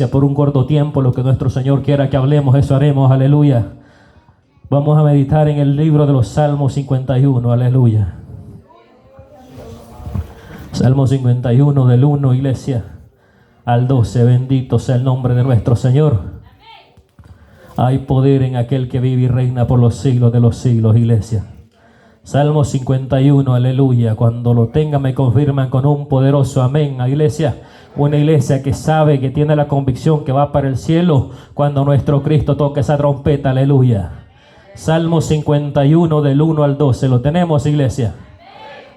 iglesia, por un corto tiempo. Lo que nuestro Señor quiera que hablemos, eso haremos. Aleluya. Vamos a meditar en el libro de los Salmos 51. Aleluya. Salmo 51 del 1, iglesia, al 12. Bendito sea el nombre de nuestro Señor. Hay poder en aquel que vive y reina por los siglos de los siglos, iglesia. Salmo 51, aleluya. Cuando lo tengan me confirman con un poderoso amén, iglesia. Una iglesia que sabe, que tiene la convicción que va para el cielo cuando nuestro Cristo toque esa trompeta, aleluya. Salmo 51 del 1 al 12. ¿Lo tenemos, iglesia?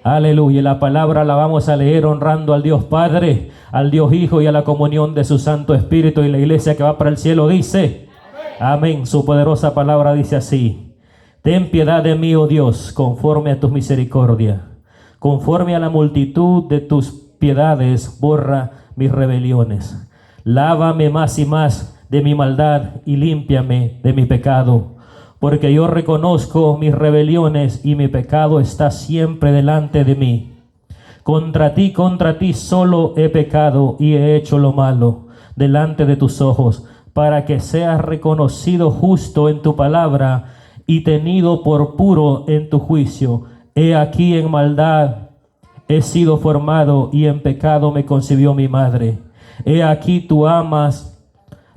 Aleluya. La palabra la vamos a leer honrando al Dios Padre, al Dios Hijo y a la comunión de su Santo Espíritu. Y la iglesia que va para el cielo dice amén. Su poderosa palabra dice así: ten piedad de mí, oh Dios, conforme a tus misericordias. Conforme a la multitud de tus piedades, borra mis rebeliones. Lávame más y más de mi maldad y límpiame de mi pecado. Porque yo reconozco mis rebeliones y mi pecado está siempre delante de mí. Contra ti solo he pecado y he hecho lo malo delante de tus ojos, para que seas reconocido justo en tu palabra y tenido por puro en tu juicio. He aquí en maldad he sido formado y en pecado me concibió mi madre. He aquí tú amas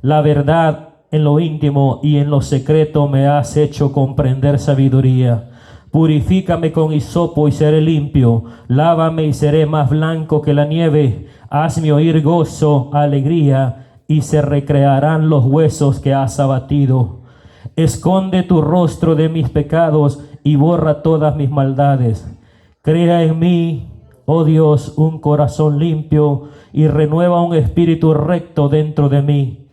la verdad en lo íntimo y en lo secreto me has hecho comprender sabiduría. Purifícame con hisopo y seré limpio. Lávame y seré más blanco que la nieve. Hazme oír gozo, alegría, y se recrearán los huesos que has abatido. Esconde tu rostro de mis pecados y borra todas mis maldades. Crea en mí, oh Dios, un corazón limpio y renueva un espíritu recto dentro de mí.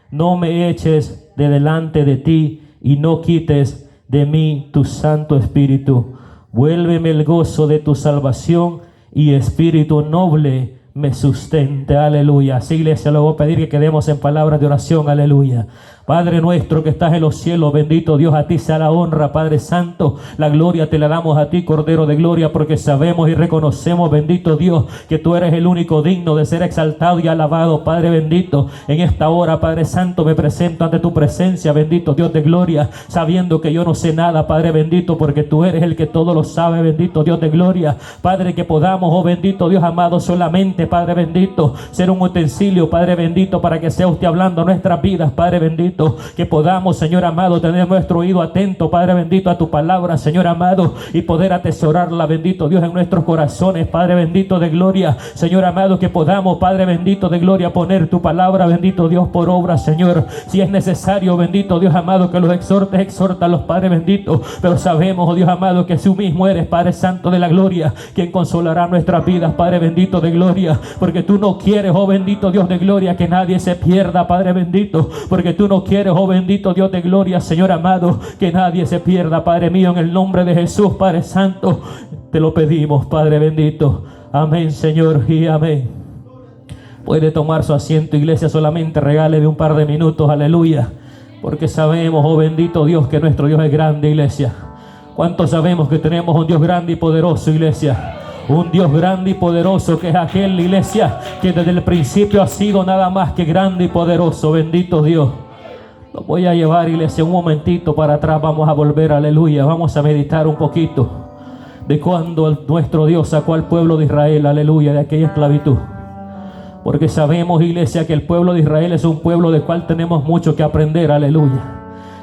No me eches de delante de ti y no quites de mí tu Santo Espíritu. Vuélveme el gozo de tu salvación y espíritu noble me sustente. Aleluya. Así, iglesia, le voy a pedir que quedemos en palabras de oración. Aleluya. Padre nuestro que estás en los cielos, bendito Dios, a ti sea la honra, Padre Santo. La gloria te la damos a ti, Cordero de Gloria, porque sabemos y reconocemos, bendito Dios, que tú eres el único digno de ser exaltado y alabado, Padre bendito. En esta hora, Padre Santo, me presento ante tu presencia, bendito Dios de gloria, sabiendo que yo no sé nada, Padre bendito, porque tú eres el que todo lo sabe, bendito Dios de gloria. Padre, que podamos, oh bendito Dios amado, solamente, Padre bendito, ser un utensilio, Padre bendito, para que sea usted hablando nuestras vidas, Padre bendito. Que podamos, Señor amado, tener nuestro oído atento, Padre bendito, a tu palabra, Señor amado, y poder atesorarla, bendito Dios, en nuestros corazones, Padre bendito de gloria. Señor amado, que podamos, Padre bendito de gloria, poner tu palabra, bendito Dios, por obra, Señor. Si es necesario, bendito Dios amado, que los exhortes, exhórtalos, Padre bendito. Pero sabemos, oh Dios amado, que tú mismo eres, Padre Santo de la gloria, quien consolará nuestras vidas, Padre bendito de gloria. Porque tú no quieres, oh bendito Dios de gloria, que nadie se pierda, Padre bendito. Porque tú no quieres, oh bendito Dios de gloria, Señor amado, que nadie se pierda, Padre mío, en el nombre de Jesús, Padre Santo, te lo pedimos, Padre bendito. Amén, Señor, y amén. Puede tomar su asiento, iglesia, solamente regáleme un par de minutos, aleluya, porque sabemos, oh bendito Dios, que nuestro Dios es grande, iglesia. ¿Cuántos sabemos que tenemos un Dios grande y poderoso, iglesia? Un Dios grande y poderoso, que es aquel, iglesia, que desde el principio ha sido nada más que grande y poderoso, bendito Dios. Lo voy a llevar, iglesia, un momentito para atrás. Vamos a volver, aleluya. Vamos a meditar un poquito de cuando nuestro Dios sacó al pueblo de Israel, aleluya, de aquella esclavitud. Porque sabemos, iglesia, que el pueblo de Israel es un pueblo del cual tenemos mucho que aprender, aleluya.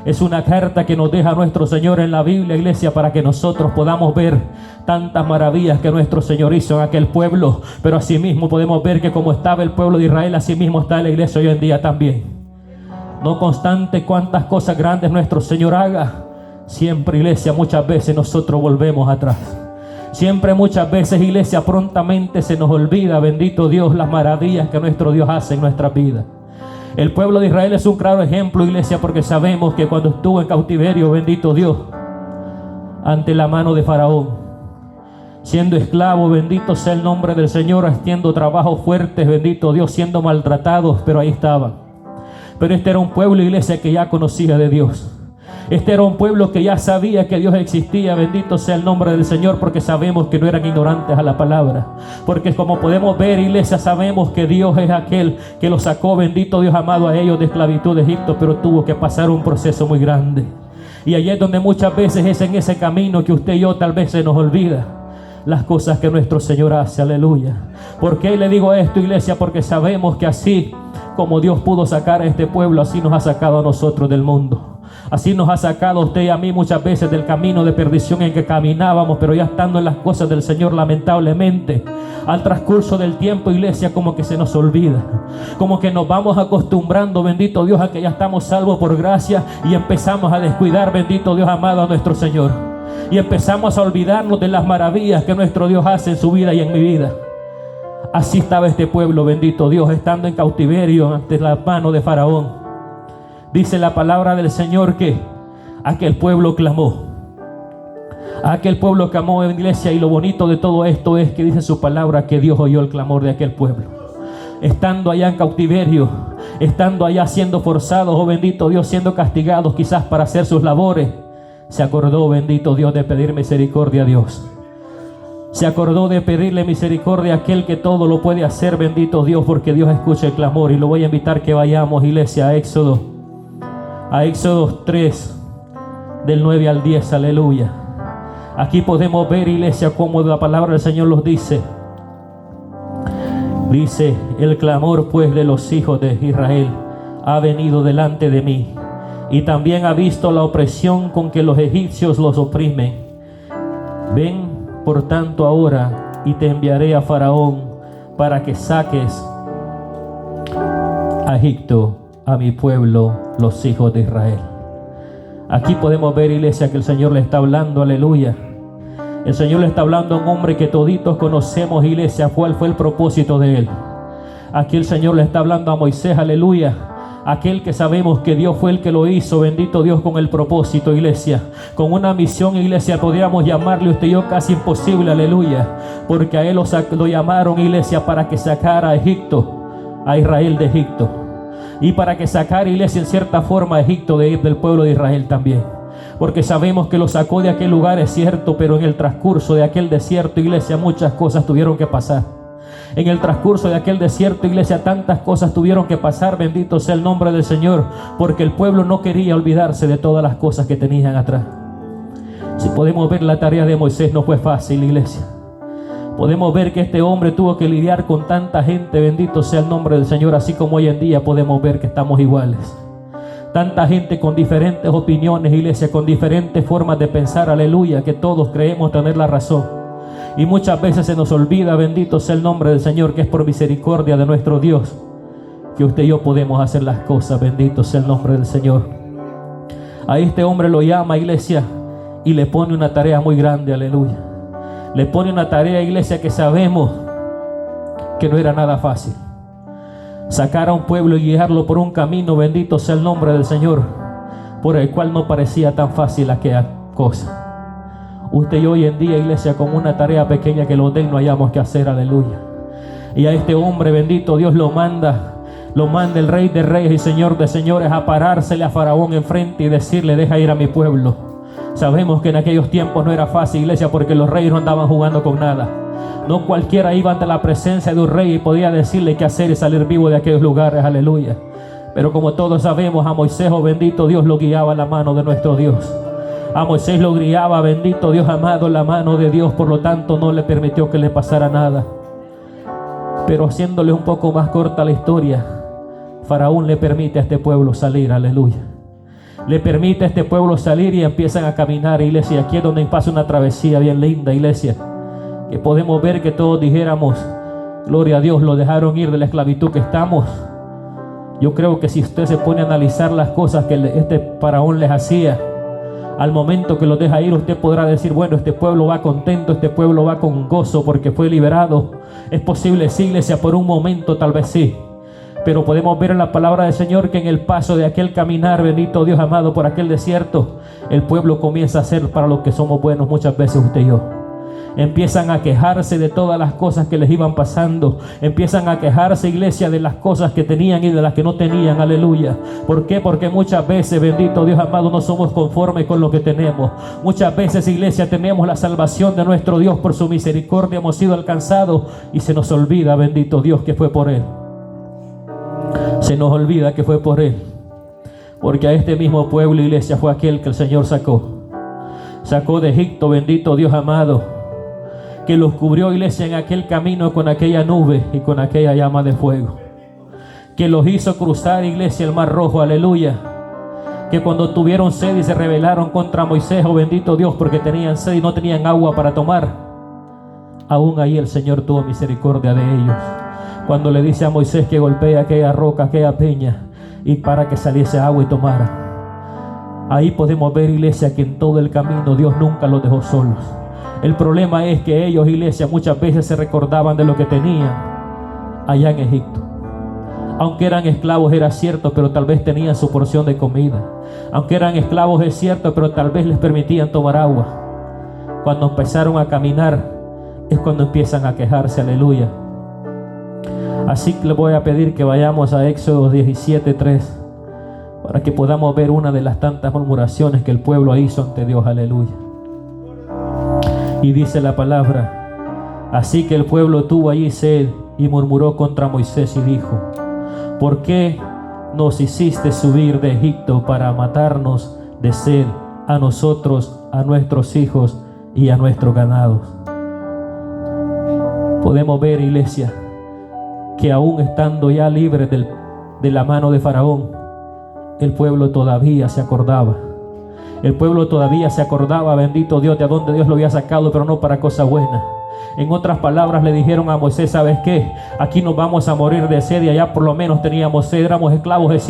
Es una carta que nos deja nuestro Señor en la Biblia, iglesia, para que nosotros podamos ver tantas maravillas que nuestro Señor hizo en aquel pueblo. Pero asimismo podemos ver que como estaba el pueblo de Israel, asimismo está la iglesia hoy en día también. No constante cuántas cosas grandes nuestro Señor haga, siempre, iglesia, muchas veces nosotros volvemos atrás. Siempre, muchas veces, iglesia, prontamente se nos olvida, bendito Dios, las maravillas que nuestro Dios hace en nuestra vida. El pueblo de Israel es un claro ejemplo, iglesia, porque sabemos que cuando estuvo en cautiverio, bendito Dios, ante la mano de Faraón, siendo esclavo, bendito sea el nombre del Señor, haciendo trabajos fuertes, bendito Dios, siendo maltratados, pero ahí estaban. Pero este era un pueblo, iglesia, que ya conocía de Dios. Este era un pueblo que ya sabía que Dios existía. Bendito sea el nombre del Señor, porque sabemos que no eran ignorantes a la palabra. Porque como podemos ver, iglesia, sabemos que Dios es aquel que los sacó, bendito Dios amado, a ellos de esclavitud de Egipto, pero tuvo que pasar un proceso muy grande. Y allí es donde muchas veces es en ese camino que usted y yo tal vez se nos olvida las cosas que nuestro Señor hace. Aleluya. ¿Por qué le digo esto, iglesia? Porque sabemos que así como Dios pudo sacar a este pueblo, así nos ha sacado a nosotros del mundo. Así nos ha sacado a usted y a mí muchas veces del camino de perdición en que caminábamos, pero ya estando en las cosas del Señor, lamentablemente, al transcurso del tiempo, iglesia, como que se nos olvida, como que nos vamos acostumbrando, bendito Dios, a que ya estamos salvos por gracia, y empezamos a descuidar, bendito Dios amado, a nuestro Señor, y empezamos a olvidarnos de las maravillas que nuestro Dios hace en su vida y en mi vida. Así estaba este pueblo, bendito Dios, estando en cautiverio ante la mano de Faraón. Dice la palabra del Señor que aquel pueblo clamó. Aquel pueblo clamó, en iglesia, y lo bonito de todo esto es que dice su palabra que Dios oyó el clamor de aquel pueblo. Estando allá en cautiverio, estando allá siendo forzados, oh bendito Dios, siendo castigados quizás para hacer sus labores, se acordó, bendito Dios, de pedir misericordia a Dios. Se acordó de pedirle misericordia a aquel que todo lo puede hacer, bendito Dios, porque Dios escucha el clamor. Y lo voy a invitar que vayamos, iglesia, a Éxodo 3, del 9 al 10, aleluya. Aquí podemos ver, iglesia, cómo la palabra del Señor los dice. Dice: el clamor pues de los hijos de Israel ha venido delante de mí, y también ha visto la opresión con que los egipcios los oprimen. Ven por tanto ahora, y te enviaré a Faraón para que saques a Egipto a mi pueblo, los hijos de Israel. Aquí podemos ver, iglesia, que el Señor le está hablando, aleluya. El Señor le está hablando a un hombre que toditos conocemos, iglesia, cuál fue el propósito de él. Aquí el Señor le está hablando a Moisés, aleluya. Aquel que sabemos que Dios fue el que lo hizo, bendito Dios, con el propósito, iglesia, con una misión, iglesia, podríamos llamarle usted y yo casi imposible, aleluya, porque a él lo llamaron, iglesia, para que sacara a Egipto, a Israel de Egipto, y para que sacara, iglesia, en cierta forma a Egipto del pueblo de Israel también, porque sabemos que lo sacó de aquel lugar, es cierto, pero en el transcurso de aquel desierto, iglesia, muchas cosas tuvieron que pasar. En el transcurso de aquel desierto, iglesia, tantas cosas tuvieron que pasar, bendito sea el nombre del Señor, porque el pueblo no quería olvidarse de todas las cosas que tenían atrás. Si podemos ver, la tarea de Moisés no fue fácil, iglesia. Podemos ver que este hombre tuvo que lidiar con tanta gente, bendito sea el nombre del Señor, así como hoy en día podemos ver que estamos iguales. Tanta gente con diferentes opiniones, iglesia, con diferentes formas de pensar, aleluya, que todos creemos tener la razón. Y muchas veces se nos olvida, bendito sea el nombre del Señor, que es por misericordia de nuestro Dios que usted y yo podemos hacer las cosas, bendito sea el nombre del Señor. A este hombre lo llama, iglesia, y le pone una tarea muy grande, aleluya. Le pone una tarea, iglesia, que sabemos que no era nada fácil. Sacar a un pueblo y guiarlo por un camino, bendito sea el nombre del Señor, por el cual no parecía tan fácil aquella cosa. Usted y yo hoy en día, iglesia, con una tarea pequeña que lo den, no hayamos que hacer, aleluya. Y a este hombre, bendito Dios, lo manda el Rey de Reyes y Señor de Señores a parársele a Faraón enfrente y decirle: deja ir a mi pueblo. Sabemos que en aquellos tiempos no era fácil, iglesia, porque los reyes no andaban jugando con nada. No cualquiera iba ante la presencia de un rey y podía decirle qué hacer y salir vivo de aquellos lugares, aleluya. Pero como todos sabemos, a Moisés, oh bendito Dios, lo guiaba la mano de nuestro Dios. A Moisés lo guiaba, bendito Dios amado, la mano de Dios, por lo tanto no le permitió que le pasara nada. Pero haciéndole un poco más corta la historia, Faraón le permite a este pueblo salir, aleluya. Le permite a este pueblo salir y empiezan a caminar, iglesia. Aquí es donde pasa una travesía bien linda, iglesia, que podemos ver que todos dijéramos: gloria a Dios, lo dejaron ir de la esclavitud que estamos. Yo creo que si usted se pone a analizar las cosas que este Faraón les hacía, al momento que los deja ir, usted podrá decir: bueno, este pueblo va contento, este pueblo va con gozo porque fue liberado. Es posible, sí, iglesia, por un momento tal vez sí. Pero podemos ver en la palabra del Señor que en el paso de aquel caminar, bendito Dios amado, por aquel desierto, el pueblo comienza a ser para los que somos buenos muchas veces usted y yo. Empiezan a quejarse de todas las cosas que les iban pasando. Empiezan a quejarse, iglesia, de las cosas que tenían y de las que no tenían. Aleluya. ¿Por qué? Porque muchas veces, bendito Dios amado, no somos conformes con lo que tenemos. Muchas veces, iglesia, tenemos la salvación de nuestro Dios por su misericordia. Hemos sido alcanzados y se nos olvida, bendito Dios, que fue por Él. Se nos olvida que fue por Él. Porque a este mismo pueblo, iglesia, fue aquel que el Señor sacó. Sacó de Egipto, bendito Dios amado, que los cubrió, iglesia, en aquel camino con aquella nube y con aquella llama de fuego, que los hizo cruzar, iglesia, el mar rojo. Aleluya. Que cuando tuvieron sed y se rebelaron contra Moisés, oh bendito Dios, porque tenían sed y no tenían agua para tomar, aún ahí el Señor tuvo misericordia de ellos, cuando le dice a Moisés que golpee aquella roca, aquella peña, y para que saliese agua y tomara. Ahí podemos ver, iglesia, que en todo el camino Dios nunca los dejó solos. El problema es que ellos, iglesia, muchas veces se recordaban de lo que tenían allá en Egipto. Aunque eran esclavos, era cierto, pero tal vez tenían su porción de comida. Aunque eran esclavos, es cierto, pero tal vez les permitían tomar agua. Cuando empezaron a caminar, es cuando empiezan a quejarse. Aleluya. Así que les voy a pedir que vayamos a Éxodo 17:3 para que podamos ver una de las tantas murmuraciones que el pueblo hizo ante Dios. Aleluya. Y dice la palabra: así que el pueblo tuvo allí sed y murmuró contra Moisés y dijo: ¿por qué nos hiciste subir de Egipto para matarnos de sed a nosotros, a nuestros hijos y a nuestros ganados? Podemos ver, iglesia, que aún estando ya libres de la mano de Faraón, el pueblo todavía se acordaba. El pueblo todavía se acordaba, bendito Dios, de a dónde Dios lo había sacado, pero no para cosa buena. En otras palabras, le dijeron a Moisés: ¿sabes qué? Aquí nos vamos a morir de sed y allá por lo menos teníamos sed. Éramos esclavos, es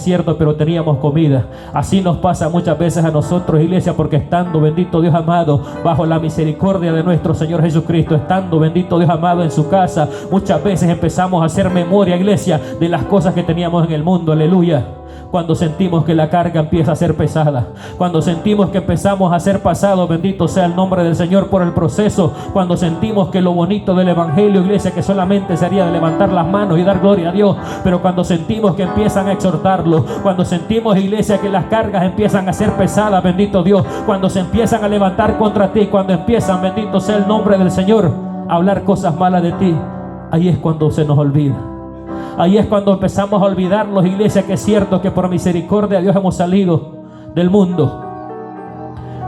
cierto, pero teníamos comida. Así nos pasa muchas veces a nosotros, iglesia, porque estando, bendito Dios amado, bajo la misericordia de nuestro Señor Jesucristo, estando, bendito Dios amado, en su casa, muchas veces empezamos a hacer memoria, iglesia, de las cosas que teníamos en el mundo. Aleluya. Cuando sentimos que la carga empieza a ser pesada, cuando sentimos que empezamos a ser pasados, bendito sea el nombre del Señor, por el proceso, cuando sentimos que lo bonito del evangelio, iglesia, que solamente sería de levantar las manos y dar gloria a Dios, pero cuando sentimos que empiezan a exhortarlo, cuando sentimos, iglesia, que las cargas empiezan a ser pesadas, bendito Dios, cuando se empiezan a levantar contra ti, cuando empiezan, bendito sea el nombre del Señor, a hablar cosas malas de ti, ahí es cuando se nos olvida. Ahí es cuando empezamos a olvidarnos, iglesia, que es cierto que por misericordia de Dios hemos salido del mundo.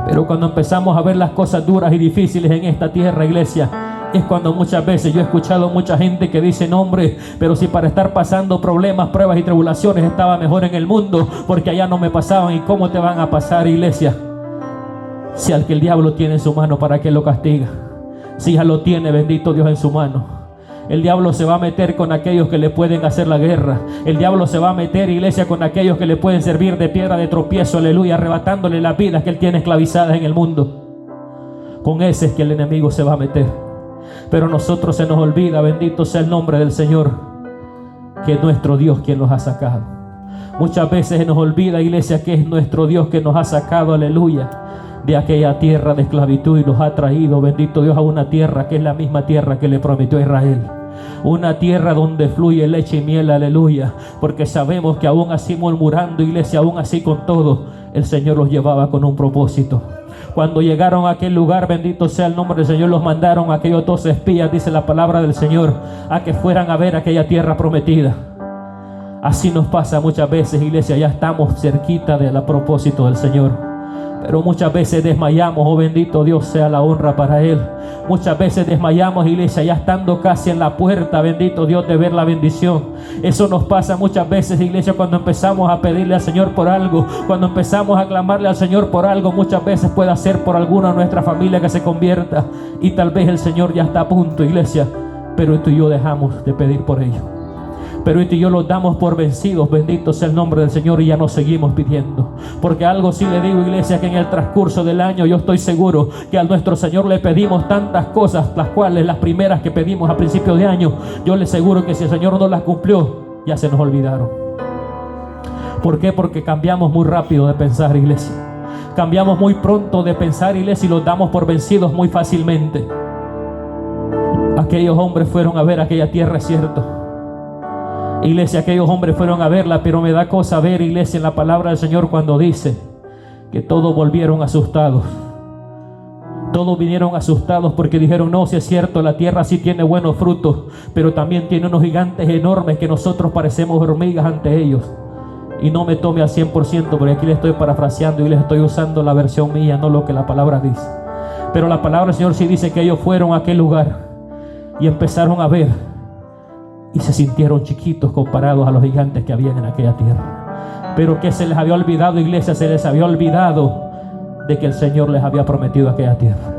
Pero cuando empezamos a ver las cosas duras y difíciles en esta tierra, iglesia, es cuando muchas veces yo he escuchado mucha gente que dice: no, hombre, pero si para estar pasando problemas, pruebas y tribulaciones estaba mejor en el mundo, porque allá no me pasaban. ¿Y cómo te van a pasar, iglesia? Si al que el diablo tiene en su mano, ¿para qué lo castiga? Si ya lo tiene, bendito Dios, en su mano. El diablo se va a meter con aquellos que le pueden hacer la guerra. El diablo se va a meter, iglesia, con aquellos que le pueden servir de piedra de tropiezo, aleluya, arrebatándole las vidas que él tiene esclavizadas en el mundo. Con ese es que el enemigo se va a meter. Pero a nosotros se nos olvida, bendito sea el nombre del Señor, que es nuestro Dios quien nos ha sacado. Muchas veces se nos olvida, iglesia, que es nuestro Dios que nos ha sacado, aleluya, de aquella tierra de esclavitud y los ha traído, bendito Dios, a una tierra que es la misma tierra que le prometió a Israel. Una tierra donde fluye leche y miel, aleluya. Porque sabemos que aún así murmurando, iglesia, aún así con todo, el Señor los llevaba con un propósito. Cuando llegaron a aquel lugar, bendito sea el nombre del Señor, los mandaron a aquellos 12 espías, dice la palabra del Señor, a que fueran a ver aquella tierra prometida. Así nos pasa muchas veces, iglesia, ya estamos cerquita del propósito del Señor. Pero muchas veces desmayamos, oh bendito Dios sea la honra para Él. Muchas veces desmayamos, iglesia, ya estando casi en la puerta, bendito Dios, de ver la bendición. Eso nos pasa muchas veces, iglesia, cuando empezamos a pedirle al Señor por algo, cuando empezamos a clamarle al Señor por algo. Muchas veces puede ser por alguna de nuestra familia que se convierta, y tal vez el Señor ya está a punto, iglesia, pero tú y yo dejamos de pedir por ello. Pero tú y yo los damos por vencidos, bendito sea el nombre del Señor, y ya nos seguimos pidiendo. Porque algo sí le digo, iglesia, que en el transcurso del año yo estoy seguro que a nuestro Señor le pedimos tantas cosas, las cuales las primeras que pedimos a principio de año, yo le aseguro que si el Señor no las cumplió, ya se nos olvidaron. ¿Por qué? Porque cambiamos muy rápido de pensar, iglesia. Cambiamos muy pronto de pensar, iglesia, y los damos por vencidos muy fácilmente. Aquellos hombres fueron a ver aquella tierra, es cierto. Iglesia, aquellos hombres fueron a verla, pero me da cosa ver, iglesia, en la palabra del Señor cuando dice que todos volvieron asustados. Todos vinieron asustados porque dijeron: no, si es cierto, la tierra sí tiene buenos frutos, pero también tiene unos gigantes enormes que nosotros parecemos hormigas ante ellos. Y no me tome al 100%, porque aquí le estoy parafraseando y les estoy usando la versión mía, no lo que la palabra dice. Pero la palabra del Señor sí dice que ellos fueron a aquel lugar y empezaron a ver, y se sintieron chiquitos comparados a los gigantes que habían en aquella tierra. Pero que se les había olvidado, iglesia, se les había olvidado de que el Señor les había prometido aquella tierra,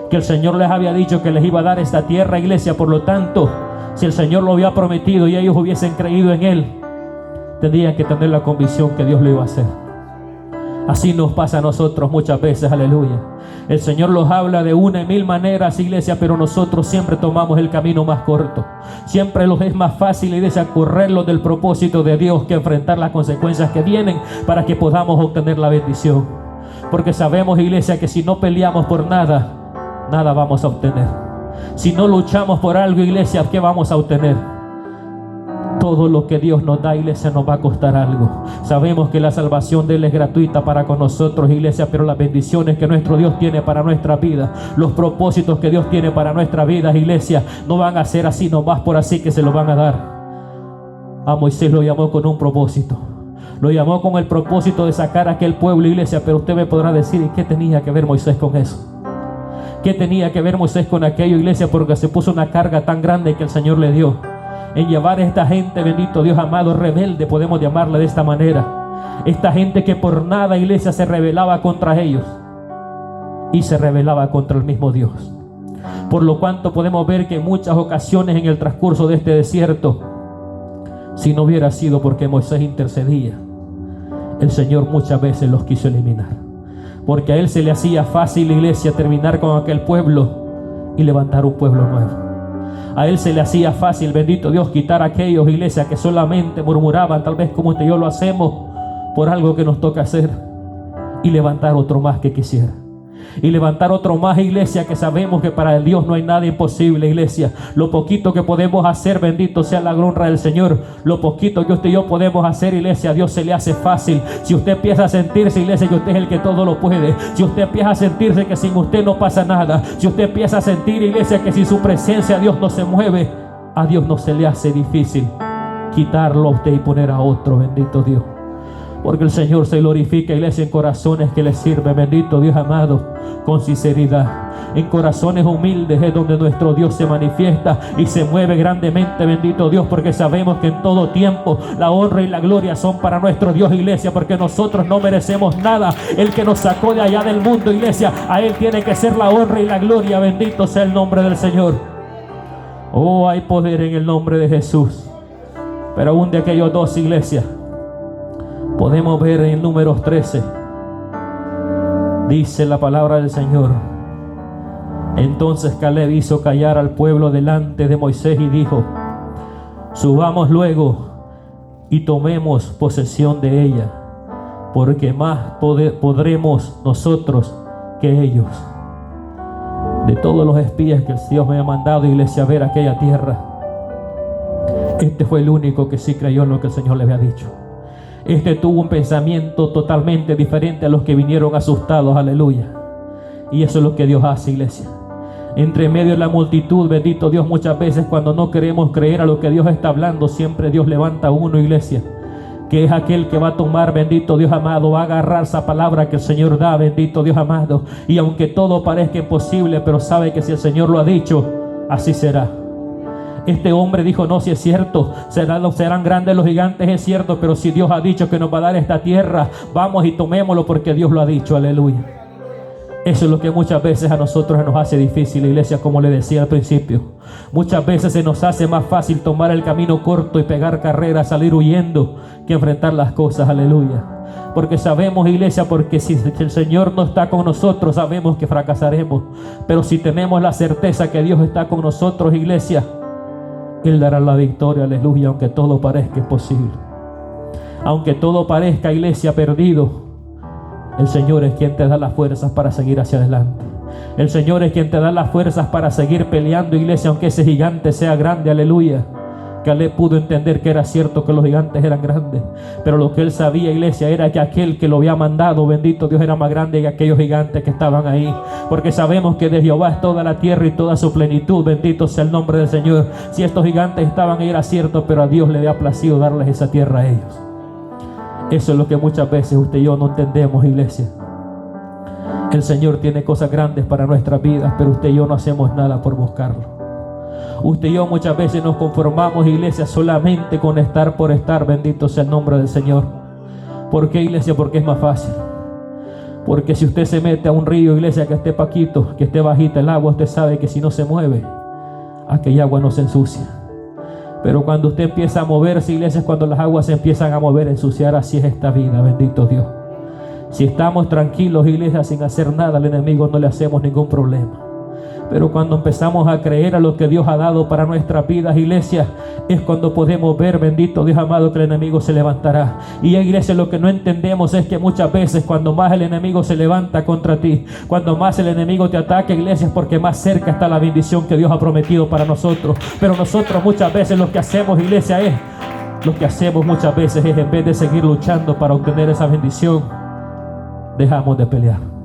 que el Señor les había dicho que les iba a dar esta tierra, iglesia. Por lo tanto, si el Señor lo había prometido y ellos hubiesen creído en Él, tendrían que tener la convicción que Dios lo iba a hacer. Así nos pasa a nosotros muchas veces, aleluya. El Señor los habla de una y mil maneras, iglesia, pero nosotros siempre tomamos el camino más corto. Siempre nos es más fácil, iglesia, correrlos del propósito de Dios que enfrentar las consecuencias que vienen para que podamos obtener la bendición. Porque sabemos, iglesia, que si no peleamos por nada, nada vamos a obtener. Si no luchamos por algo, iglesia, ¿qué vamos a obtener? Todo lo que Dios nos da, iglesia, nos va a costar algo. Sabemos que la salvación de Él es gratuita para con nosotros, iglesia, pero las bendiciones que nuestro Dios tiene para nuestra vida, los propósitos que Dios tiene para nuestra vida, iglesia, no van a ser así, no vas por así que se lo van a dar. A Moisés lo llamó con un propósito. Lo llamó con el propósito de sacar a aquel pueblo, iglesia, pero usted me podrá decir: ¿y qué tenía que ver Moisés con eso? ¿Qué tenía que ver Moisés con aquello, iglesia? Porque se puso una carga tan grande que el Señor le dio en llevar a esta gente, bendito Dios amado, rebelde, podemos llamarle de esta manera. Esta gente que por nada, iglesia, se rebelaba contra ellos y se rebelaba contra el mismo Dios. Por lo cuanto podemos ver que en muchas ocasiones en el transcurso de este desierto, si no hubiera sido porque Moisés intercedía, el Señor muchas veces los quiso eliminar. Porque a Él se le hacía fácil, iglesia, terminar con aquel pueblo y levantar un pueblo nuevo. A Él se le hacía fácil, bendito Dios, quitar a aquellos, iglesia, que solamente murmuraban, tal vez como usted y yo lo hacemos, por algo que nos toca hacer, y levantar otro más que quisiera. Y levantar otro más, iglesia, que sabemos que para el Dios no hay nada imposible, iglesia. Lo poquito que podemos hacer, bendito sea la gloria del Señor. Lo poquito que usted y yo podemos hacer, iglesia, a Dios se le hace fácil. Si usted empieza a sentirse, iglesia, que usted es el que todo lo puede. Si usted empieza a sentirse que sin usted no pasa nada. Si usted empieza a sentir, iglesia, que sin su presencia Dios no se mueve, a Dios no se le hace difícil quitarlo a usted y poner a otro, bendito Dios. Porque el Señor se glorifica, iglesia, en corazones que le sirven, bendito Dios amado, con sinceridad. En corazones humildes es donde nuestro Dios se manifiesta y se mueve grandemente, bendito Dios, porque sabemos que en todo tiempo la honra y la gloria son para nuestro Dios, iglesia, porque nosotros no merecemos nada. El que nos sacó de allá del mundo, iglesia, a Él tiene que ser la honra y la gloria, bendito sea el nombre del Señor. Oh, hay poder en el nombre de Jesús. Pero aún de aquellos dos, iglesias, podemos ver en Números 13, dice la palabra del Señor: entonces Caleb hizo callar al pueblo delante de Moisés y dijo: subamos luego y tomemos posesión de ella, porque más podremos nosotros que ellos. De todos los espías que el Dios me ha mandado, iglesia, a ver aquella tierra, este fue el único que sí creyó en lo que el Señor le había dicho. Este tuvo un pensamiento totalmente diferente a los que vinieron asustados, aleluya. Y eso es lo que Dios hace, iglesia. Entre medio de la multitud, bendito Dios, muchas veces cuando no queremos creer a lo que Dios está hablando, siempre Dios levanta a uno, iglesia, que es aquel que va a tomar, bendito Dios amado, va a agarrar esa palabra que el Señor da, bendito Dios amado. Y aunque todo parezca imposible, pero sabe que si el Señor lo ha dicho, así será. Este hombre dijo: no, si es cierto, serán grandes los gigantes, es cierto, pero si Dios ha dicho que nos va a dar esta tierra, vamos y tomémoslo porque Dios lo ha dicho, aleluya. Eso es lo que muchas veces a nosotros nos hace difícil, iglesia, como le decía al principio. Muchas veces se nos hace más fácil tomar el camino corto y pegar carrera, salir huyendo, que enfrentar las cosas, aleluya. Porque sabemos, iglesia, porque si el Señor no está con nosotros, sabemos que fracasaremos. Pero si tenemos la certeza que Dios está con nosotros, iglesia, Él dará la victoria, aleluya, aunque todo parezca imposible. Aunque todo parezca, iglesia, perdido, El Señor es quien te da las fuerzas para seguir hacia adelante. El Señor es quien te da las fuerzas para seguir peleando, iglesia, aunque ese gigante sea grande. Aleluya. Caleb pudo entender que era cierto que los gigantes eran grandes, pero lo que él sabía, iglesia, era que aquel que lo había mandado, bendito Dios, era más grande que aquellos gigantes que estaban ahí. Porque sabemos que de Jehová es toda la tierra y toda su plenitud. Bendito sea el nombre del Señor. Si estos gigantes estaban ahí era cierto, pero a Dios le había placido darles esa tierra a ellos. Eso es lo que muchas veces usted y yo no entendemos, iglesia. El Señor tiene cosas grandes para nuestras vidas, pero usted y yo no hacemos nada por buscarlo. Usted y yo muchas veces nos conformamos, iglesia, solamente con estar por estar. Bendito sea el nombre del Señor. ¿Por qué, iglesia? Porque es más fácil. Porque si usted se mete a un río, iglesia, que esté paquito, que esté bajita el agua, usted sabe que si no se mueve, aquella agua no se ensucia. Pero cuando usted empieza a moverse, iglesia, es cuando las aguas se empiezan a mover, a ensuciar. Así es esta vida, bendito Dios. Si estamos tranquilos, iglesia, sin hacer nada, al enemigo no le hacemos ningún problema. Pero cuando empezamos a creer a lo que Dios ha dado para nuestras vidas, iglesia, es cuando podemos ver, bendito Dios amado, que el enemigo se levantará. Y iglesia, lo que no entendemos es que muchas veces cuando más el enemigo se levanta contra ti, cuando más el enemigo te ataca, iglesia, es porque más cerca está la bendición que Dios ha prometido para nosotros. Pero nosotros muchas veces lo que hacemos, iglesia, muchas veces es, en vez de seguir luchando para obtener esa bendición, dejamos de pelear.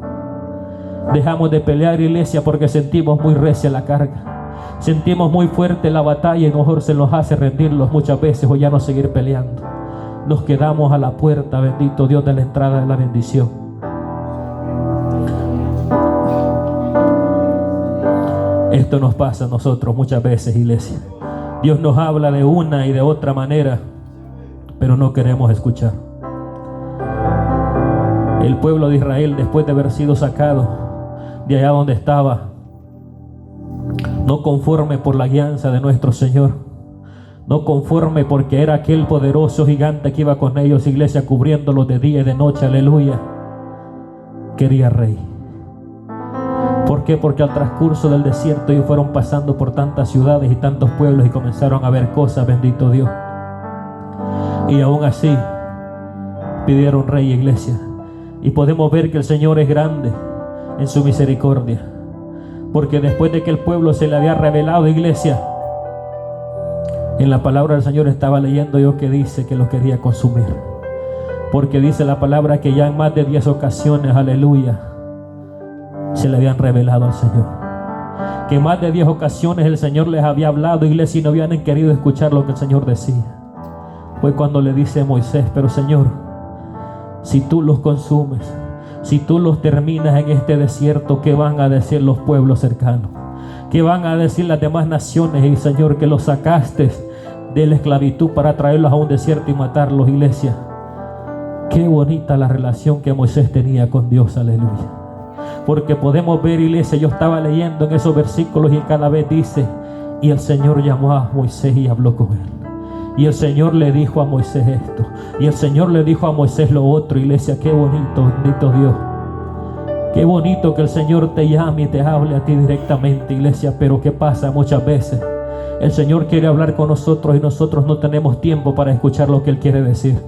Dejamos de pelear, iglesia, porque sentimos muy recia la carga. Sentimos muy fuerte la batalla y mejor se nos hace rendirlos muchas veces o ya no seguir peleando. Nos quedamos a la puerta, bendito Dios, de la entrada de la bendición. Esto nos pasa a nosotros muchas veces, iglesia. Dios nos habla de una y de otra manera, pero no queremos escuchar. El pueblo de Israel, después de haber sido sacado de allá donde estaba, no conforme por la guianza de nuestro Señor, no conforme porque era aquel poderoso gigante que iba con ellos, iglesia, cubriéndolos de día y de noche, aleluya, quería rey. ¿Por qué? Porque al transcurso del desierto ellos fueron pasando por tantas ciudades y tantos pueblos y comenzaron a ver cosas, bendito Dios, y aún así pidieron rey, iglesia. Y podemos ver que el Señor es grande en su misericordia, porque después de que el pueblo se le había revelado, iglesia, en la palabra del Señor estaba leyendo yo que dice que lo quería consumir, porque dice la palabra que ya en más de 10 ocasiones, aleluya, se le habían revelado al Señor, que en más de 10 ocasiones el Señor les había hablado, iglesia, y no habían querido escuchar lo que el Señor decía. Fue cuando le dice a Moisés: pero Señor, si tú los consumes, si tú los terminas en este desierto, ¿qué van a decir los pueblos cercanos? ¿Qué van a decir las demás naciones? Y Señor, que los sacaste de la esclavitud para traerlos a un desierto y matarlos, iglesia. Qué bonita la relación que Moisés tenía con Dios, aleluya. Porque podemos ver, iglesia, yo estaba leyendo en esos versículos y cada vez dice: y el Señor llamó a Moisés y habló con él. Y el Señor le dijo a Moisés esto, y el Señor le dijo a Moisés lo otro, iglesia. Qué bonito, bendito Dios. Qué bonito que el Señor te llame y te hable a ti directamente, iglesia. Pero ¿qué pasa? Muchas veces el Señor quiere hablar con nosotros y nosotros no tenemos tiempo para escuchar lo que Él quiere decir.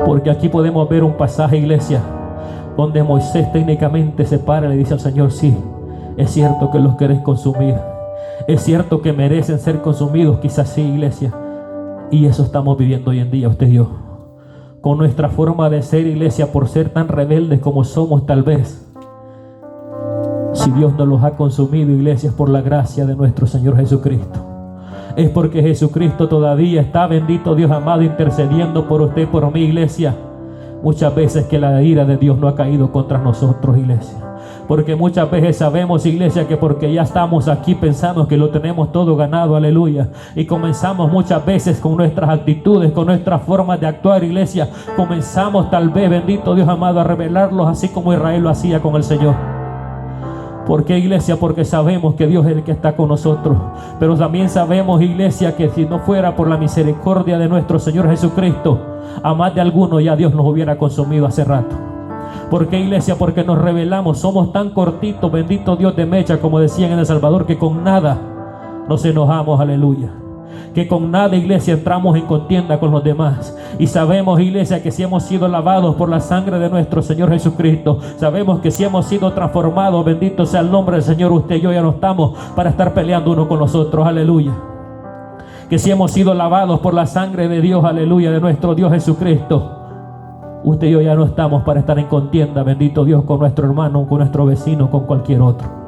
Porque aquí podemos ver un pasaje, iglesia, donde Moisés técnicamente se para y le dice al Señor: sí, es cierto que los querés consumir. Es cierto que merecen ser consumidos, quizás sí, iglesia. Y eso estamos viviendo hoy en día, usted y yo. Con nuestra forma de ser, iglesia, por ser tan rebeldes como somos tal vez. Si Dios no los ha consumido, iglesia, es por la gracia de nuestro Señor Jesucristo. Es porque Jesucristo todavía está, bendito Dios amado, intercediendo por usted, por mí, iglesia. Muchas veces que la ira de Dios no ha caído contra nosotros, iglesia. Porque muchas veces sabemos, iglesia, que porque ya estamos aquí pensamos que lo tenemos todo ganado, aleluya. Y comenzamos muchas veces con nuestras actitudes, con nuestras formas de actuar, iglesia. Comenzamos tal vez, bendito Dios amado, a revelarlos así como Israel lo hacía con el Señor. ¿Por qué, iglesia? Porque sabemos que Dios es el que está con nosotros. Pero también sabemos, iglesia, que si no fuera por la misericordia de nuestro Señor Jesucristo, a más de alguno ya Dios nos hubiera consumido hace rato. ¿Por qué, iglesia? Porque nos rebelamos. Somos tan cortitos, bendito Dios de mecha, como decían en El Salvador, que con nada nos enojamos, aleluya. Que con nada, iglesia, entramos en contienda con los demás. Y sabemos, iglesia, que si hemos sido lavados por la sangre de nuestro Señor Jesucristo, sabemos que si hemos sido transformados, bendito sea el nombre del Señor, usted y yo ya no estamos para estar peleando uno con los otros. Aleluya. Que si hemos sido lavados por la sangre de Dios, aleluya, de nuestro Dios Jesucristo, usted y yo ya no estamos para estar en contienda, bendito Dios, con nuestro hermano, con nuestro vecino, con cualquier otro.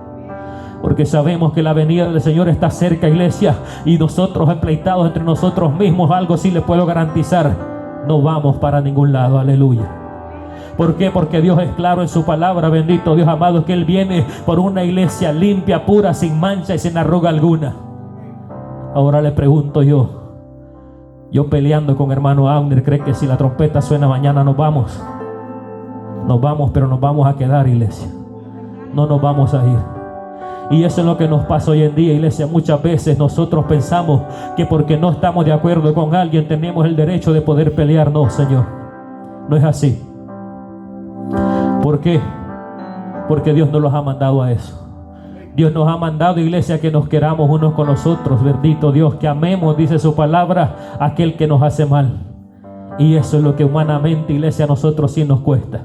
Porque sabemos que la venida del Señor está cerca, iglesia, y nosotros empleitados entre nosotros mismos, algo sí le puedo garantizar: no vamos para ningún lado. Aleluya. ¿Por qué? Porque Dios es claro en su palabra, bendito Dios amado, que Él viene por una iglesia limpia, pura, sin mancha y sin arruga alguna. Ahora le pregunto yo peleando con hermano Abner, ¿cree que si la trompeta suena mañana nos vamos? Nos vamos, pero nos vamos a quedar, iglesia. No nos vamos a ir. Y eso es lo que nos pasa hoy en día, iglesia. Muchas veces nosotros pensamos que porque no estamos de acuerdo con alguien tenemos el derecho de poder pelear. No, Señor, no es así. ¿Por qué? Porque Dios nos los ha mandado a eso. Dios nos ha mandado, iglesia, que nos queramos unos con los otros. Bendito Dios, que amemos, dice su palabra, a aquel que nos hace mal. Y eso es lo que humanamente, iglesia, a nosotros sí nos cuesta.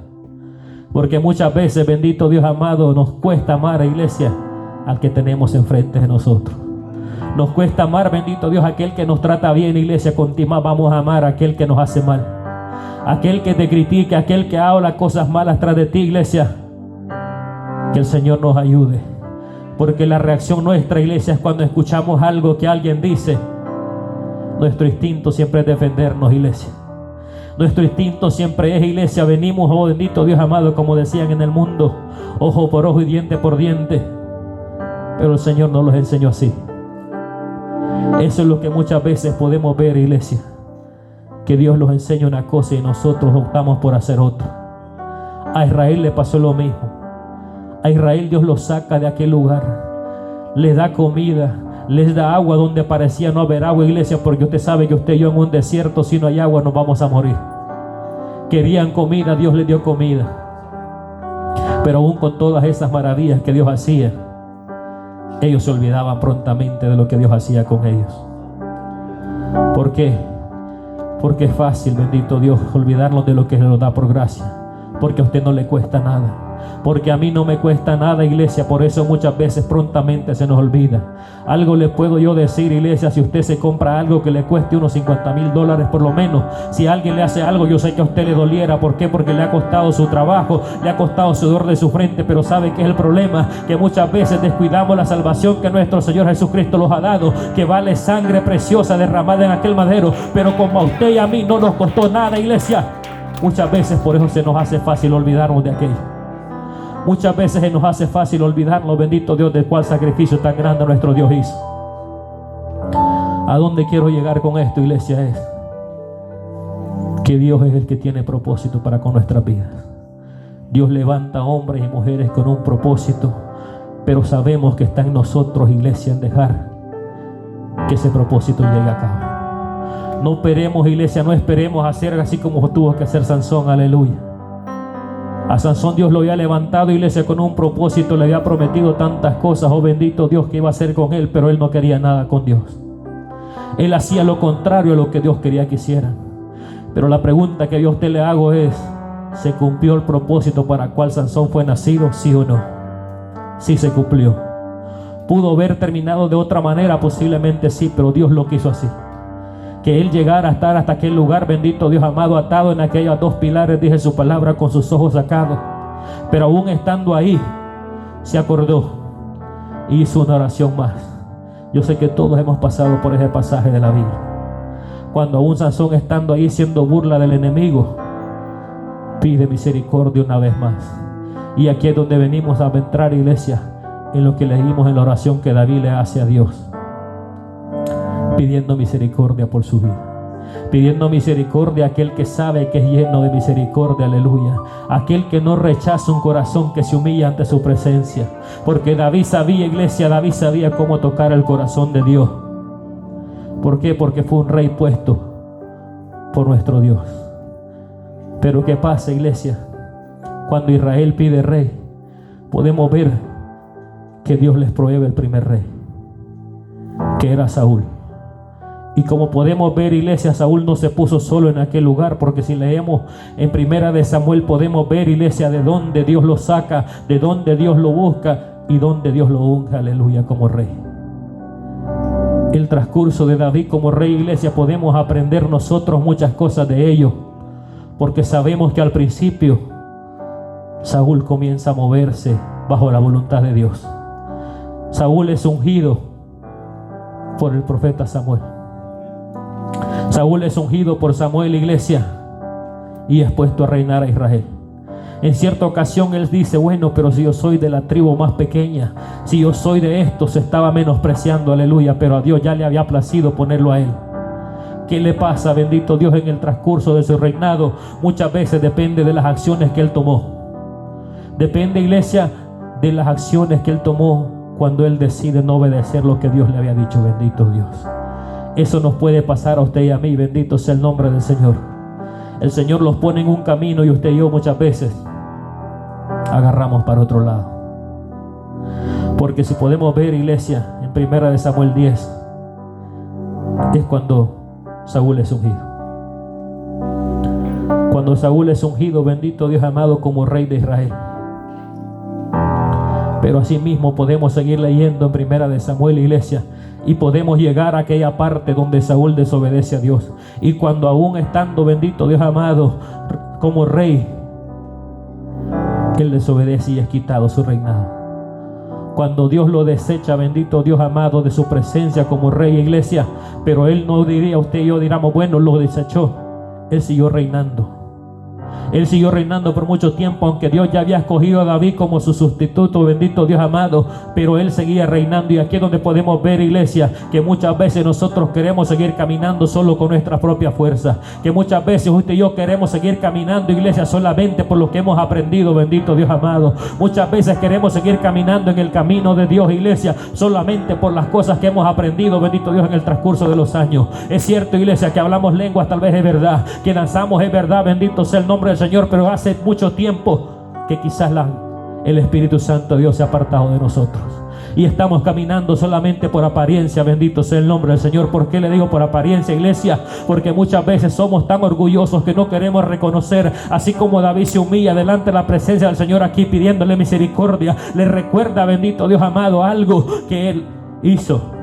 Porque muchas veces, bendito Dios amado, nos cuesta amar, iglesia, al que tenemos enfrente de nosotros. Nos cuesta amar, bendito Dios, aquel que nos trata bien, iglesia. Contigo más vamos a amar a aquel que nos hace mal, aquel que te critica, aquel que habla cosas malas tras de ti, iglesia. Que el Señor nos ayude, porque la reacción nuestra, iglesia, es cuando escuchamos algo que alguien dice. Nuestro instinto siempre es defendernos, iglesia. Nuestro instinto siempre es, iglesia, venimos, oh bendito Dios amado, como decían en el mundo, ojo por ojo y diente por diente. Pero el Señor nos los enseñó así. Eso es lo que muchas veces podemos ver, iglesia, que Dios nos enseña una cosa y nosotros optamos por hacer otra. A Israel le pasó lo mismo. A Israel Dios los saca de aquel lugar, les da comida, les da agua donde parecía no haber agua, iglesia, porque usted sabe que usted y yo en un desierto, si no hay agua nos vamos a morir. Querían comida, Dios les dio comida. Pero aún con todas esas maravillas que Dios hacía, ellos se olvidaban prontamente de lo que Dios hacía con ellos. ¿Por qué? Porque es fácil, bendito Dios, olvidarnos de lo que nos da por gracia. Porque a usted no le cuesta nada. Porque a mí no me cuesta nada, iglesia. Por eso muchas veces prontamente se nos olvida. Algo le puedo yo decir, iglesia: si usted se compra algo que le cueste unos $50,000 por lo menos, si alguien le hace algo, yo sé que a usted le doliera. ¿Por qué? Porque le ha costado su trabajo, le ha costado sudor de su frente. Pero ¿sabe qué es el problema? Que muchas veces descuidamos la salvación que nuestro Señor Jesucristo nos ha dado, que vale sangre preciosa derramada en aquel madero. Pero como a usted y a mí no nos costó nada, iglesia, muchas veces por eso se nos hace fácil olvidarnos de aquello. Muchas veces se nos hace fácil olvidarnos, bendito Dios, de cuál sacrificio tan grande nuestro Dios hizo. ¿A dónde quiero llegar con esto, iglesia? Es que Dios es el que tiene propósito para con nuestras vidas. Dios levanta hombres y mujeres con un propósito, pero sabemos que está en nosotros, iglesia, en dejar que ese propósito llegue a cabo. No esperemos, iglesia, no esperemos hacer así como tuvo que hacer Sansón. Aleluya. A Sansón Dios lo había levantado, iglesia, con un propósito. Le había prometido tantas cosas, oh bendito Dios, que iba a hacer con él. Pero él no quería nada con Dios. Él hacía lo contrario a lo que Dios quería que hiciera. Pero la pregunta que yo a usted le hago es: ¿se cumplió el propósito para el cual Sansón fue nacido? ¿Sí o no? Sí se cumplió. ¿Pudo haber terminado de otra manera? Posiblemente sí, pero Dios lo quiso así. Que él llegara a estar hasta aquel lugar, bendito Dios amado, atado en aquellos dos pilares, dice su palabra, con sus ojos sacados. Pero aún estando ahí, se acordó y hizo una oración más. Yo sé que todos hemos pasado por ese pasaje de la Biblia. Cuando aún Sansón, estando ahí siendo burla del enemigo, pide misericordia una vez más. Y aquí es donde venimos a entrar, iglesia, en lo que leímos en la oración que David le hace a Dios, pidiendo misericordia por su vida, pidiendo misericordia a aquel que sabe que es lleno de misericordia. Aleluya. Aquel que no rechaza un corazón que se humilla ante su presencia. Porque David sabía, iglesia, David sabía cómo tocar el corazón de Dios. ¿Por qué? Porque fue un rey puesto por nuestro Dios. Pero ¿qué pasa, iglesia? Cuando Israel pide rey, podemos ver que Dios les provee el primer rey, que era Saúl. Y como podemos ver, iglesia, Saúl no se puso solo en aquel lugar, porque si leemos en Primera de Samuel podemos ver, iglesia, de dónde Dios lo saca, de dónde Dios lo busca y dónde Dios lo unge, aleluya, como rey. El transcurso de David como rey, iglesia, podemos aprender nosotros muchas cosas de ello, porque sabemos que al principio Saúl comienza a moverse bajo la voluntad de Dios. Saúl es ungido por el profeta Samuel. Saúl es ungido por Samuel, iglesia, y es puesto a reinar a Israel. En cierta ocasión él dice, bueno, pero si yo soy de la tribu más pequeña, si yo soy de esto, se estaba menospreciando, aleluya, pero a Dios ya le había placido ponerlo a él. ¿Qué le pasa, bendito Dios, en el transcurso de su reinado? Muchas veces depende de las acciones que él tomó. Depende, iglesia, de las acciones que él tomó cuando él decide no obedecer lo que Dios le había dicho, bendito Dios. Eso nos puede pasar a usted y a mí, bendito sea el nombre del Señor. El Señor los pone en un camino y usted y yo muchas veces agarramos para otro lado. Porque si podemos ver, iglesia, en Primera de Samuel 10, es cuando Saúl es ungido. Cuando Saúl es ungido, bendito Dios amado, como rey de Israel. Pero asimismo podemos seguir leyendo en Primera de Samuel, iglesia, y podemos llegar a aquella parte donde Saúl desobedece a Dios. Y cuando aún estando, bendito Dios amado, como rey, él desobedece y es quitado su reinado. Cuando Dios lo desecha, bendito Dios amado, de su presencia como rey, iglesia, pero él no diría, usted y yo diríamos, bueno, lo desechó. Él siguió reinando. Él siguió reinando por mucho tiempo, aunque Dios ya había escogido a David como su sustituto, bendito Dios amado, pero él seguía reinando. Y aquí es donde podemos ver, iglesia, que muchas veces nosotros queremos seguir caminando solo con nuestra propia fuerza, que muchas veces usted y yo queremos seguir caminando, iglesia, solamente por lo que hemos aprendido, bendito Dios amado. Muchas veces queremos seguir caminando en el camino de Dios, iglesia, solamente por las cosas que hemos aprendido, bendito Dios, en el transcurso de los años. Es cierto, iglesia, que hablamos lenguas, tal vez es verdad, que danzamos, es verdad, bendito sea el nombre del Señor, pero hace mucho tiempo que quizás el Espíritu Santo de Dios se ha apartado de nosotros y estamos caminando solamente por apariencia, bendito sea el nombre del Señor. ¿Por qué le digo por apariencia, iglesia? Porque muchas veces somos tan orgullosos que no queremos reconocer, así como David se humilla delante de la presencia del Señor aquí pidiéndole misericordia, le recuerda, bendito Dios amado, algo que él hizo.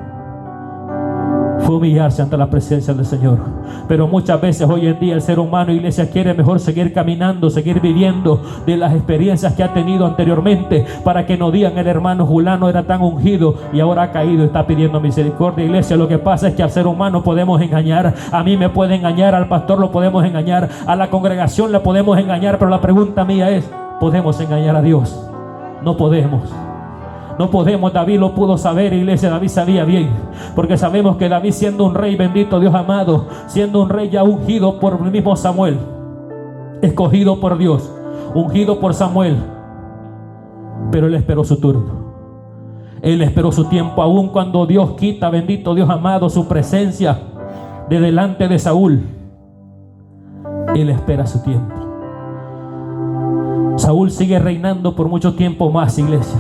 Fue humillarse ante la presencia del Señor. Pero muchas veces hoy en día el ser humano, iglesia, quiere mejor seguir caminando, seguir viviendo de las experiencias que ha tenido anteriormente, para que no digan el hermano fulano era tan ungido y ahora ha caído y está pidiendo misericordia. Iglesia, lo que pasa es que al ser humano podemos engañar. A mí me puede engañar, al pastor lo podemos engañar, a la congregación la podemos engañar, pero la pregunta mía es, ¿podemos engañar a Dios? No podemos. No podemos. David lo pudo saber, iglesia. David sabía bien, porque sabemos que David, siendo un rey, bendito Dios amado, siendo un rey ya ungido por el mismo Samuel, escogido por Dios, ungido por Samuel, pero él esperó su turno. Él esperó su tiempo, aun cuando Dios quita, bendito Dios amado, su presencia de delante de Saúl. Él espera su tiempo. Saúl sigue reinando por mucho tiempo más, iglesia.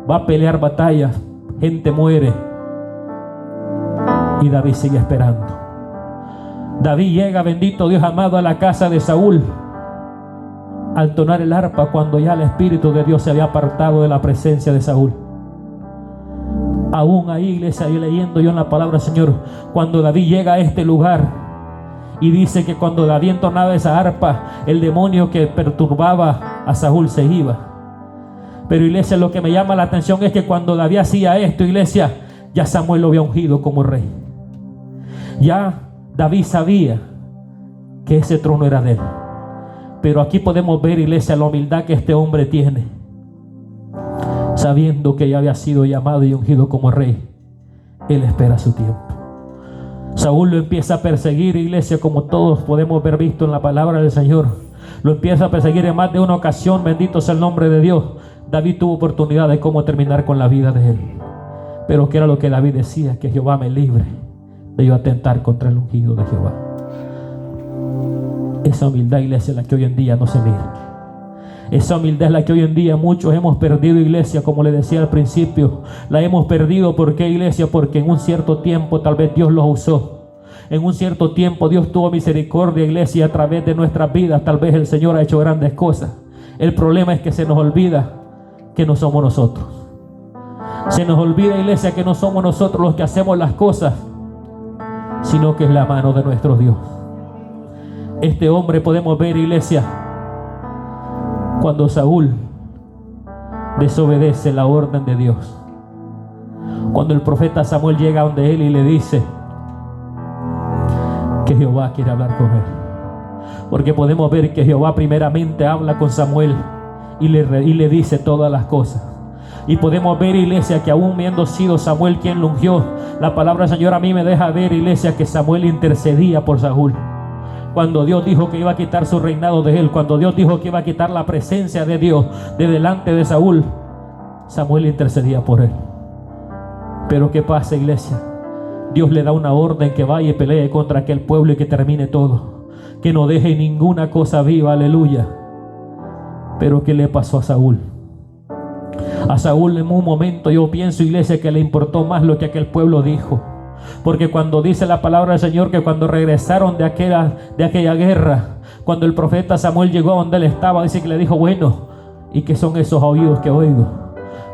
Va a pelear batallas, gente muere, y David sigue esperando. David llega, bendito Dios amado, a la casa de Saúl al tonar el arpa, cuando ya el Espíritu de Dios se había apartado de la presencia de Saúl. Aún ahí, iglesia, y leyendo yo en la palabra del Señor, cuando David llega a este lugar, y dice que cuando David entonaba esa arpa, el demonio que perturbaba a Saúl se iba. Pero, iglesia, lo que me llama la atención es que cuando David hacía esto, iglesia, ya Samuel lo había ungido como rey. Ya David sabía que ese trono era de él. Pero aquí podemos ver, iglesia, la humildad que este hombre tiene, sabiendo que ya había sido llamado y ungido como rey. Él espera su tiempo. Saúl lo empieza a perseguir, iglesia, como todos podemos ver visto en la palabra del Señor. Lo empieza a perseguir en más de una ocasión, bendito sea el nombre de Dios. David tuvo oportunidad de cómo terminar con la vida de él. Pero ¿qué era lo que David decía? Que Jehová me libre de yo atentar contra el ungido de Jehová. Esa humildad, iglesia, es la que hoy en día no se mira. Esa humildad es la que hoy en día muchos hemos perdido, iglesia, como le decía al principio. La hemos perdido. ¿Por qué, iglesia? Porque en un cierto tiempo tal vez Dios los usó. En un cierto tiempo Dios tuvo misericordia, iglesia, a través de nuestras vidas. Tal vez el Señor ha hecho grandes cosas. El problema es que se nos olvida que no somos nosotros. Se nos olvida, iglesia, que no somos nosotros los que hacemos las cosas, sino que es la mano de nuestro Dios. Este hombre podemos ver, iglesia, cuando Saúl desobedece la orden de Dios. Cuando el profeta Samuel llega donde él y le dice que Jehová quiere hablar con él. Porque podemos ver que Jehová primeramente habla con Samuel y le dice todas las cosas. Y podemos ver, iglesia, que aún habiendo sido Samuel quien lo ungió, la palabra del Señor a mí me deja ver, iglesia, que Samuel intercedía por Saúl. Cuando Dios dijo que iba a quitar su reinado de él, cuando Dios dijo que iba a quitar la presencia de Dios de delante de Saúl, Samuel intercedía por él. Pero ¿qué pasa, iglesia? Dios le da una orden que vaya y pelee contra aquel pueblo y que termine todo, que no deje ninguna cosa viva, aleluya. Pero ¿qué le pasó a Saúl? A Saúl en un momento, yo pienso, iglesia, que le importó más lo que aquel pueblo dijo. Porque cuando dice la palabra del Señor que cuando regresaron de aquella guerra, cuando el profeta Samuel llegó a donde él estaba, dice que le dijo, bueno, ¿y qué son esos oídos que oigo?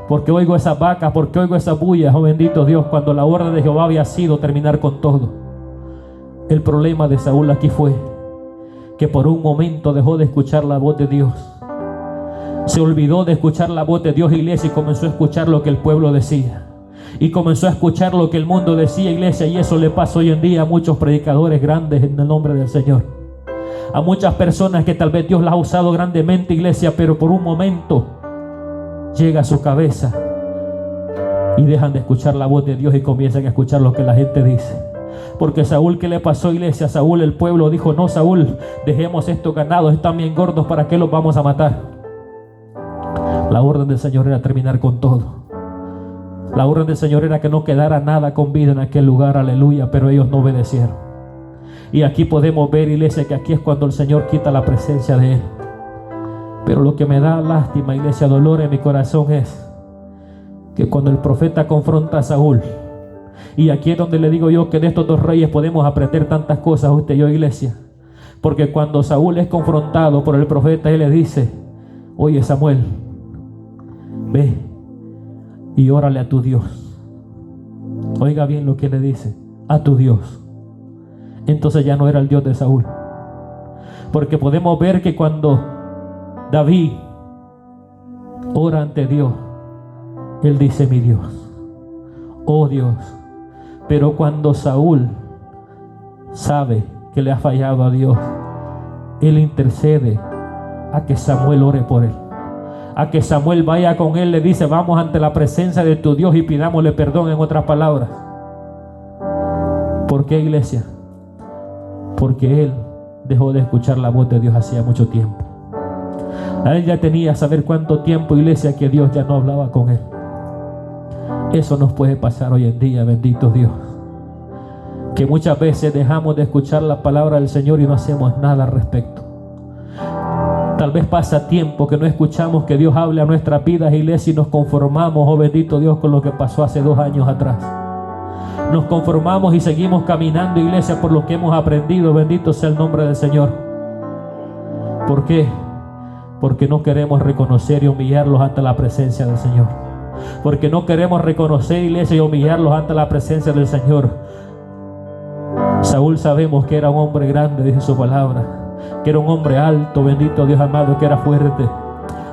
Porque oigo esas vacas, porque oigo esas bullas, oh bendito Dios, cuando la orden de Jehová había sido terminar con todo. El problema de Saúl aquí fue que por un momento dejó de escuchar la voz de Dios. Se olvidó de escuchar la voz de Dios, iglesia, y comenzó a escuchar lo que el pueblo decía. Y comenzó a escuchar lo que el mundo decía, iglesia, y eso le pasa hoy en día a muchos predicadores grandes en el nombre del Señor. A muchas personas que tal vez Dios las ha usado grandemente, iglesia, pero por un momento llega a su cabeza y dejan de escuchar la voz de Dios y comienzan a escuchar lo que la gente dice. Porque Saúl, ¿qué le pasó, iglesia? Saúl, el pueblo dijo, no, Saúl, dejemos estos ganados, están bien gordos, ¿para qué los vamos a matar? La orden del Señor era terminar con todo. La orden del Señor era que no quedara nada con vida en aquel lugar, aleluya, pero ellos no obedecieron. Y aquí podemos ver, iglesia, que aquí es cuando el Señor quita la presencia de Él. Pero lo que me da lástima, iglesia, dolor en mi corazón es que cuando el profeta confronta a Saúl, y aquí es donde le digo yo que de estos dos reyes podemos aprender tantas cosas, usted y yo, iglesia. Porque cuando Saúl es confrontado por el profeta, él le dice, oye Samuel, ve y órale a tu Dios. Oiga bien lo que le dice, a tu Dios. Entonces ya no era el Dios de Saúl. Porque podemos ver que cuando David ora ante Dios, él dice mi Dios, oh Dios. Pero cuando Saúl sabe que le ha fallado a Dios, él intercede a que Samuel ore por él, a que Samuel vaya con él, le dice vamos ante la presencia de tu Dios y pidámosle perdón, en otras palabras. ¿Por qué, iglesia? Porque él dejó de escuchar la voz de Dios hacía mucho tiempo. A él ya tenía saber cuánto tiempo, iglesia, que Dios ya no hablaba con él. Eso nos puede pasar hoy en día, bendito Dios, que muchas veces dejamos de escuchar la palabra del Señor y no hacemos nada al respecto. Tal vez pasa tiempo que no escuchamos que Dios hable a nuestras vidas, iglesia, y nos conformamos, oh bendito Dios, con lo que pasó hace 2 años atrás. Nos conformamos y seguimos caminando, iglesia, por lo que hemos aprendido. Bendito sea el nombre del Señor. ¿Por qué? Porque no queremos reconocer y humillarlos ante la presencia del Señor. Porque no queremos reconocer, iglesia, y humillarlos ante la presencia del Señor. Saúl sabemos que era un hombre grande, dice su palabra, que era un hombre alto, bendito Dios amado, que era fuerte.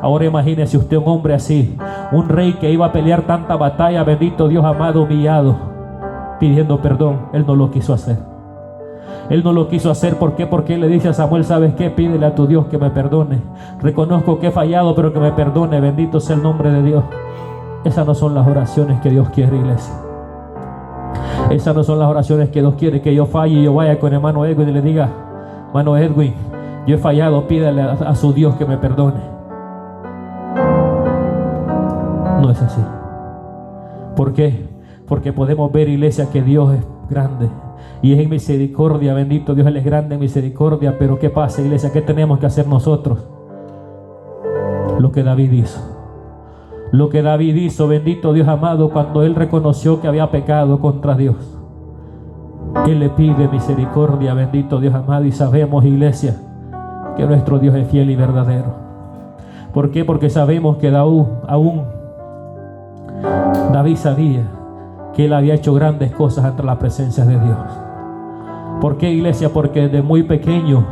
Ahora imagínese usted un hombre así, un rey que iba a pelear tanta batalla, bendito Dios amado, humillado, pidiendo perdón. Él no lo quiso hacer. Él no lo quiso hacer. ¿Por qué? Porque él le dice a Samuel, ¿sabes qué? Pídele a tu Dios que me perdone. Reconozco que he fallado, pero que me perdone. Bendito sea el nombre de Dios. Esas no son las oraciones que Dios quiere, iglesia. Esas no son las oraciones que Dios quiere. Que yo falle y yo vaya con hermano Edwin y le diga, hermano Edwin, yo he fallado, pídale a su Dios que me perdone. No es así. ¿Por qué? Porque podemos ver, iglesia, que Dios es grande y es en misericordia, bendito Dios, Él es grande en misericordia. Pero ¿qué pasa, iglesia? ¿Qué tenemos que hacer nosotros? Lo que David hizo. Lo que David hizo, bendito Dios amado, cuando él reconoció que había pecado contra Dios. Él le pide misericordia, bendito Dios amado, y sabemos, iglesia, que nuestro Dios es fiel y verdadero. ¿Por qué? Porque sabemos que aún David sabía que él había hecho grandes cosas ante la presencia de Dios. ¿Por qué, iglesia? Porque desde muy pequeño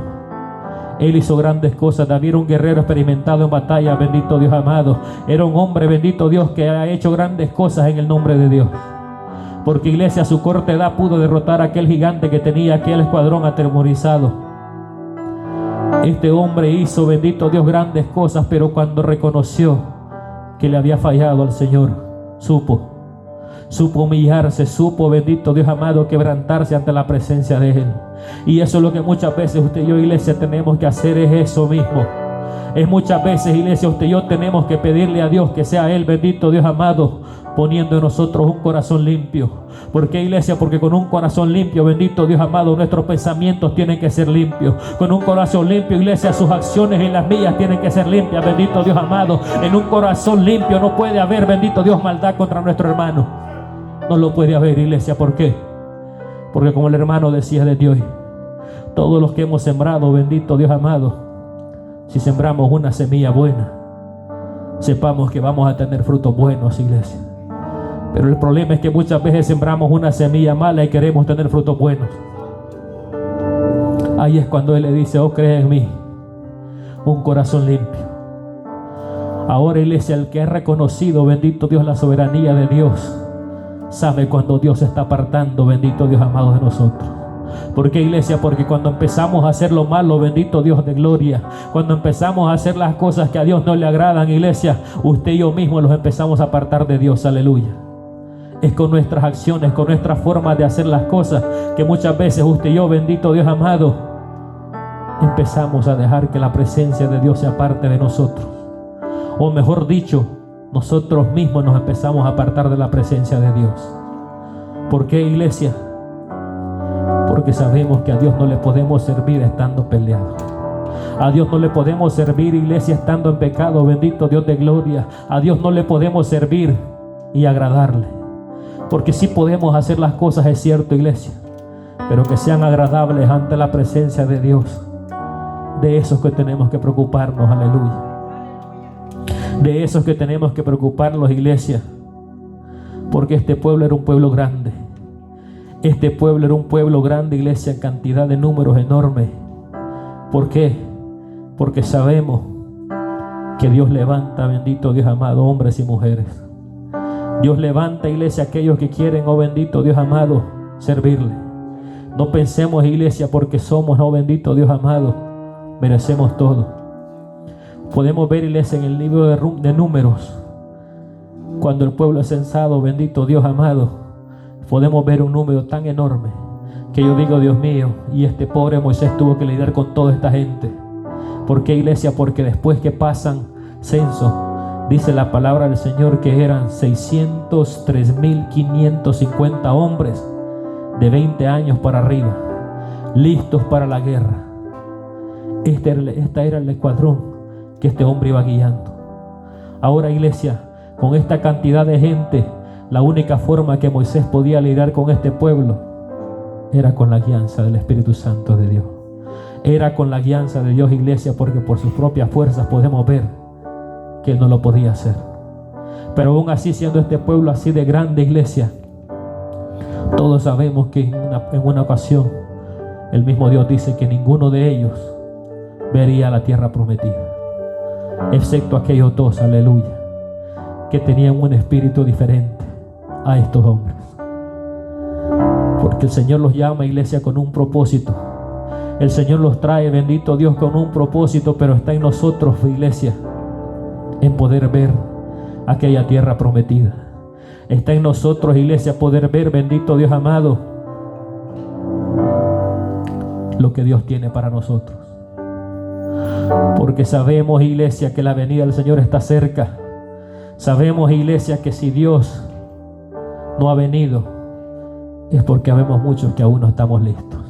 él hizo grandes cosas. David era un guerrero experimentado en batalla, bendito Dios amado. Era un hombre, bendito Dios, que ha hecho grandes cosas en el nombre de Dios. Porque, iglesia, a su corta edad pudo derrotar a aquel gigante que tenía aquel escuadrón atemorizado. Este hombre hizo, bendito Dios, grandes cosas, pero cuando reconoció que le había fallado al Señor, supo humillarse, supo, bendito Dios amado, quebrantarse ante la presencia de Él. Y eso es lo que muchas veces usted y yo, iglesia, tenemos que hacer, es eso mismo. Es muchas veces, iglesia, usted y yo tenemos que pedirle a Dios que sea Él, bendito Dios amado, poniendo en nosotros un corazón limpio. ¿Por qué, iglesia? Porque con un corazón limpio, bendito Dios amado, nuestros pensamientos tienen que ser limpios. Con un corazón limpio, iglesia, sus acciones y las mías tienen que ser limpias, bendito Dios amado. En un corazón limpio no puede haber, bendito Dios, maldad contra nuestro hermano. No lo puede haber, iglesia. ¿Por qué? Porque como el hermano decía de Dios, todos los que hemos sembrado, bendito Dios amado, si sembramos una semilla buena, sepamos que vamos a tener frutos buenos, iglesia. Pero el problema es que muchas veces sembramos una semilla mala y queremos tener frutos buenos. Ahí es cuando Él le dice: oh, cree en mí, un corazón limpio. Ahora, iglesia, el que ha reconocido, bendito Dios, la soberanía de Dios, sabe cuando Dios se está apartando, bendito Dios amado, de nosotros. ¿Por qué, iglesia? Porque cuando empezamos a hacer lo malo, bendito Dios de gloria, cuando empezamos a hacer las cosas que a Dios no le agradan, iglesia, usted y yo mismo los empezamos a apartar de Dios. Aleluya. Es con nuestras acciones, con nuestra forma de hacer las cosas, que muchas veces usted y yo, bendito Dios amado, empezamos a dejar que la presencia de Dios se aparte de nosotros. O mejor dicho, nosotros mismos nos empezamos a apartar de la presencia de Dios. ¿Por qué, iglesia? Porque sabemos que a Dios no le podemos servir estando peleados. A Dios no le podemos servir, iglesia, estando en pecado, bendito Dios de gloria. A Dios no le podemos servir y agradarle. Porque sí podemos hacer las cosas, es cierto, iglesia, pero que sean agradables ante la presencia de Dios. De esos que tenemos que preocuparnos, aleluya. De esos que tenemos que preocuparnos, iglesia. Porque este pueblo era un pueblo grande. Este pueblo era un pueblo grande, iglesia, en cantidad de números enormes. ¿Por qué? Porque sabemos que Dios levanta, bendito Dios amado, hombres y mujeres. Dios levanta, iglesia, aquellos que quieren, oh bendito Dios amado, servirle. No pensemos, iglesia, porque somos, oh bendito Dios amado, merecemos todo. Podemos ver, iglesia, en el libro de Números, cuando el pueblo es censado, bendito Dios amado, podemos ver un número tan enorme que yo digo: Dios mío, y este pobre Moisés tuvo que lidiar con toda esta gente. ¿Por qué, iglesia? Porque después que pasan censo, dice la palabra del Señor que eran 603.550 hombres de 20 años para arriba, listos para la guerra. Esta era el escuadrón que este hombre iba guiando. Ahora, iglesia, con esta cantidad de gente, la única forma que Moisés podía lidiar con este pueblo era con la guianza del Espíritu Santo de Dios. Era con la guianza de Dios, iglesia, porque por sus propias fuerzas podemos ver que él no lo podía hacer. Pero aún así, siendo este pueblo así de grande, iglesia, todos sabemos que en una ocasión el mismo Dios dice que ninguno de ellos vería la tierra prometida, excepto aquellos dos, aleluya, que tenían un espíritu diferente a estos hombres. Porque el Señor los llama, iglesia, con un propósito. El Señor los trae, bendito Dios, con un propósito, pero está en nosotros, iglesia, en poder ver aquella tierra prometida. Está en nosotros, iglesia, poder ver, bendito Dios amado, lo que Dios tiene para nosotros. Porque sabemos, iglesia, que la venida del Señor está cerca. Sabemos, iglesia, que si Dios no ha venido, es porque habemos muchos que aún no estamos listos.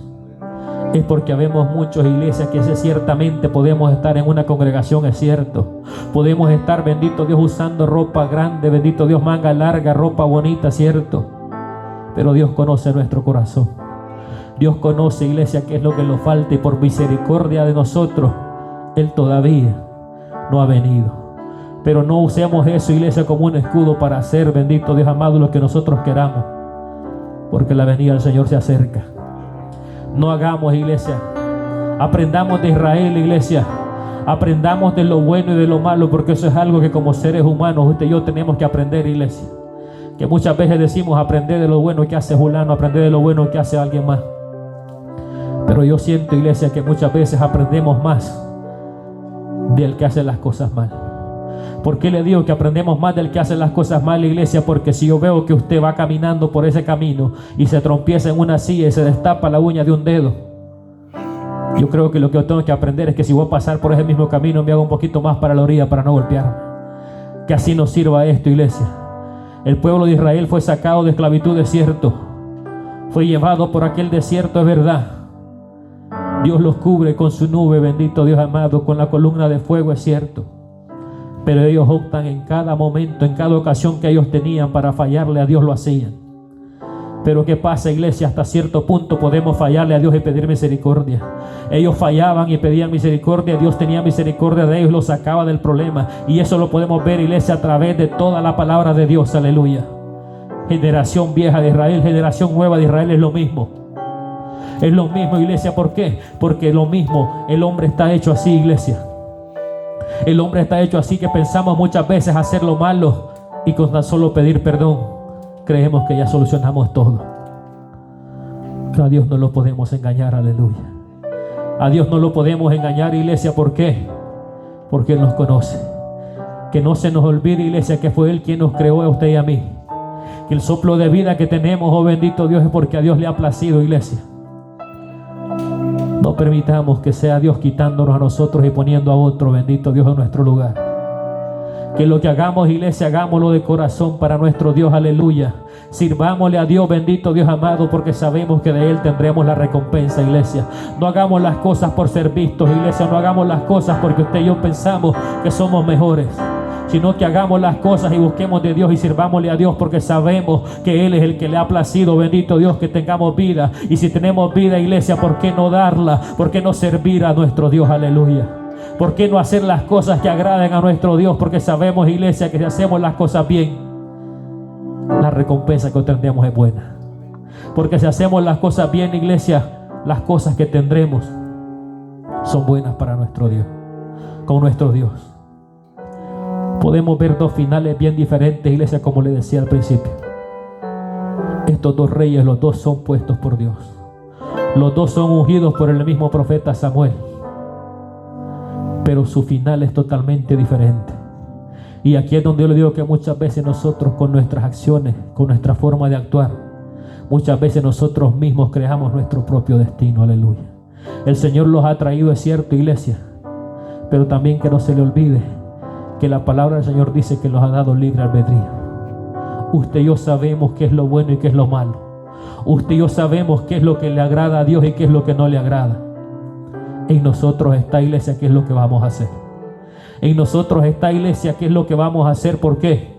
Es porque habemos muchos, iglesias, que ciertamente podemos estar en una congregación, es cierto. Podemos estar, bendito Dios, usando ropa grande, bendito Dios, manga larga, ropa bonita, cierto. Pero Dios conoce nuestro corazón. Dios conoce, iglesia, qué es lo que nos falta, y por misericordia de nosotros, Él todavía no ha venido. Pero no usemos eso, iglesia, como un escudo para hacer, bendito Dios amado, lo que nosotros queramos, porque la venida del Señor se acerca. No hagamos, iglesia, aprendamos de Israel, iglesia. Aprendamos de lo bueno y de lo malo, porque eso es algo que como seres humanos usted y yo tenemos que aprender, iglesia. Que muchas veces decimos aprender de lo bueno que hace fulano, aprender de lo bueno que hace alguien más. Pero yo siento, iglesia, que muchas veces aprendemos más del que hace las cosas mal. ¿Por qué le digo que aprendemos más del que hace las cosas mal, iglesia? Porque si yo veo que usted va caminando por ese camino y se trompieza en una silla y se destapa la uña de un dedo, yo creo que lo que yo tengo que aprender es que si voy a pasar por ese mismo camino, me hago un poquito más para la orilla para no golpearme. Que así nos sirva esto, iglesia. El pueblo de Israel fue sacado de esclavitud, desierto. Fue llevado por aquel desierto, es verdad. Dios los cubre con su nube, bendito Dios amado, con la columna de fuego, es cierto. Pero ellos optan en cada momento, en cada ocasión que ellos tenían para fallarle a Dios, lo hacían. Pero ¿qué pasa, iglesia? Hasta cierto punto podemos fallarle a Dios y pedir misericordia. Ellos fallaban y pedían misericordia. Dios tenía misericordia de ellos, los sacaba del problema. Y eso lo podemos ver, iglesia, a través de toda la palabra de Dios. Aleluya. Generación vieja de Israel, generación nueva de Israel, es lo mismo. Es lo mismo, iglesia. ¿Por qué? Porque lo mismo, el hombre está hecho así, iglesia. El hombre está hecho así, que pensamos muchas veces hacer lo malo y con tan solo pedir perdón creemos que ya solucionamos todo. Pero a Dios no lo podemos engañar, aleluya. A Dios no lo podemos engañar, iglesia. ¿Por qué? Porque Él nos conoce. Que no se nos olvide, iglesia, que fue Él quien nos creó a usted y a mí. Que el soplo de vida que tenemos, oh bendito Dios, es porque a Dios le ha placido, iglesia. No permitamos que sea Dios quitándonos a nosotros y poniendo a otro, bendito Dios, en nuestro lugar. Que lo que hagamos, iglesia, hagámoslo de corazón para nuestro Dios, aleluya. Sirvámosle a Dios, bendito Dios amado, porque sabemos que de Él tendremos la recompensa, iglesia. No hagamos las cosas por ser vistos, iglesia. No hagamos las cosas porque usted y yo pensamos que somos mejores, sino que hagamos las cosas y busquemos de Dios y sirvámosle a Dios, porque sabemos que Él es el que le ha placido, bendito Dios, que tengamos vida. Y si tenemos vida, iglesia, ¿por qué no darla? ¿Por qué no servir a nuestro Dios? Aleluya. ¿Por qué no hacer las cosas que agraden a nuestro Dios? Porque sabemos, iglesia, que si hacemos las cosas bien, la recompensa que obtendremos es buena. Porque si hacemos las cosas bien, iglesia, las cosas que tendremos son buenas para nuestro Dios, con nuestro Dios. Podemos ver dos finales bien diferentes, iglesia, como le decía al principio. Estos dos reyes, los dos son puestos por Dios. Los dos son ungidos por el mismo profeta Samuel. Pero su final es totalmente diferente. Y aquí es donde yo le digo que muchas veces nosotros, con nuestras acciones, con nuestra forma de actuar, muchas veces nosotros mismos creamos nuestro propio destino, aleluya. El Señor los ha traído, es cierto, iglesia, pero también que no se le olvide que la palabra del Señor dice que los ha dado libre albedrío. Usted y yo sabemos qué es lo bueno y qué es lo malo. Usted y yo sabemos qué es lo que le agrada a Dios y qué es lo que no le agrada. En nosotros está, iglesia, qué es lo que vamos a hacer. En nosotros está, iglesia, qué es lo que vamos a hacer. ¿Por qué?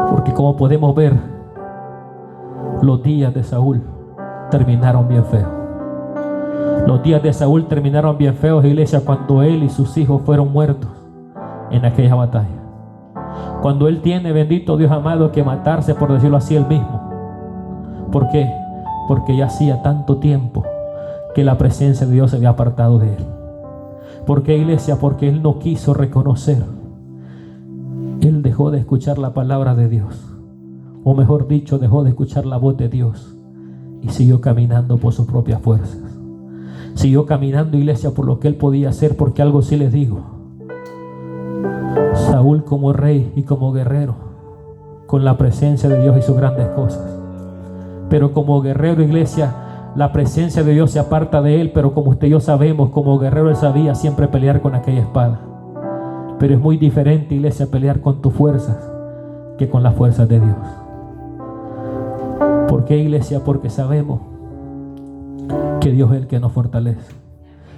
Porque como podemos ver, los días de Saúl terminaron bien feos. Los días de Saúl terminaron bien feos, iglesia, cuando él y sus hijos fueron muertos en aquella batalla. Cuando él tiene, bendito Dios amado, que matarse, por decirlo así, él mismo. ¿Por qué? Porque ya hacía tanto tiempo que la presencia de Dios se había apartado de él. ¿Por qué, iglesia? Porque él no quiso reconocer. Él dejó de escuchar la palabra de Dios, o mejor dicho, dejó de escuchar la voz de Dios y siguió caminando por sus propias fuerzas. Siguió caminando, iglesia, por lo que él podía hacer. Porque algo sí les digo: Saúl, como rey y como guerrero, con la presencia de Dios, hizo grandes cosas. Pero como guerrero, iglesia, la presencia de Dios se aparta de él. Pero como usted y yo sabemos, como guerrero él sabía siempre pelear con aquella espada. Pero es muy diferente, iglesia, pelear con tus fuerzas que con las fuerzas de Dios. ¿Por qué, iglesia? Porque sabemos que Dios es el que nos fortalece.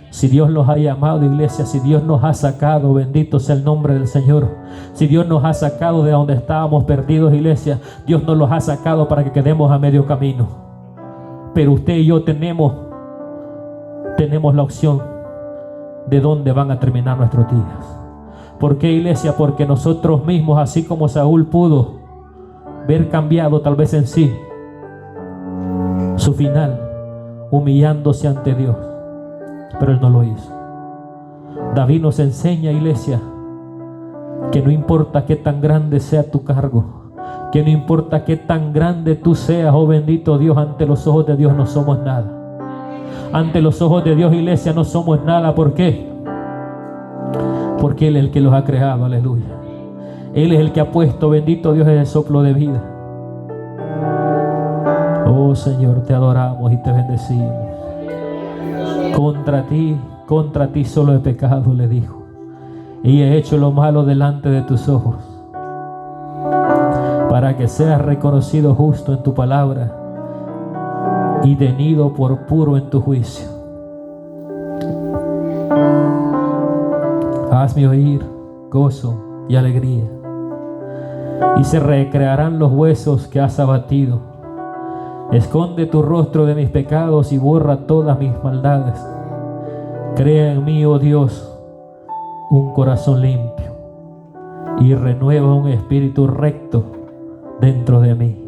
Si Dios los ha llamado, iglesia, si Dios nos ha sacado, bendito sea el nombre del Señor. Si Dios nos ha sacado de donde estábamos perdidos, iglesia, Dios nos los ha sacado para que quedemos a medio camino. Pero usted y yo tenemos la opción de dónde van a terminar nuestros días. ¿Por qué, iglesia? Porque nosotros mismos, así como Saúl pudo ver cambiado tal vez en sí su final, humillándose ante Dios, pero él no lo hizo. David nos enseña, iglesia, que no importa qué tan grande sea tu cargo, que no importa qué tan grande tú seas, oh bendito Dios, ante los ojos de Dios no somos nada. Ante los ojos de Dios, iglesia, no somos nada. ¿Por qué? Porque Él es el que los ha creado, aleluya. Él es el que ha puesto, bendito Dios, el soplo de vida. Oh Señor, te adoramos y te bendecimos. Contra ti solo he pecado, le dijo, y he hecho lo malo delante de tus ojos, para que seas reconocido justo en tu palabra y tenido por puro en tu juicio. Hazme oír gozo y alegría, y se recrearán los huesos que has abatido. Esconde tu rostro de mis pecados y borra todas mis maldades. Crea en mí, oh Dios, un corazón limpio y renueva un espíritu recto dentro de mí.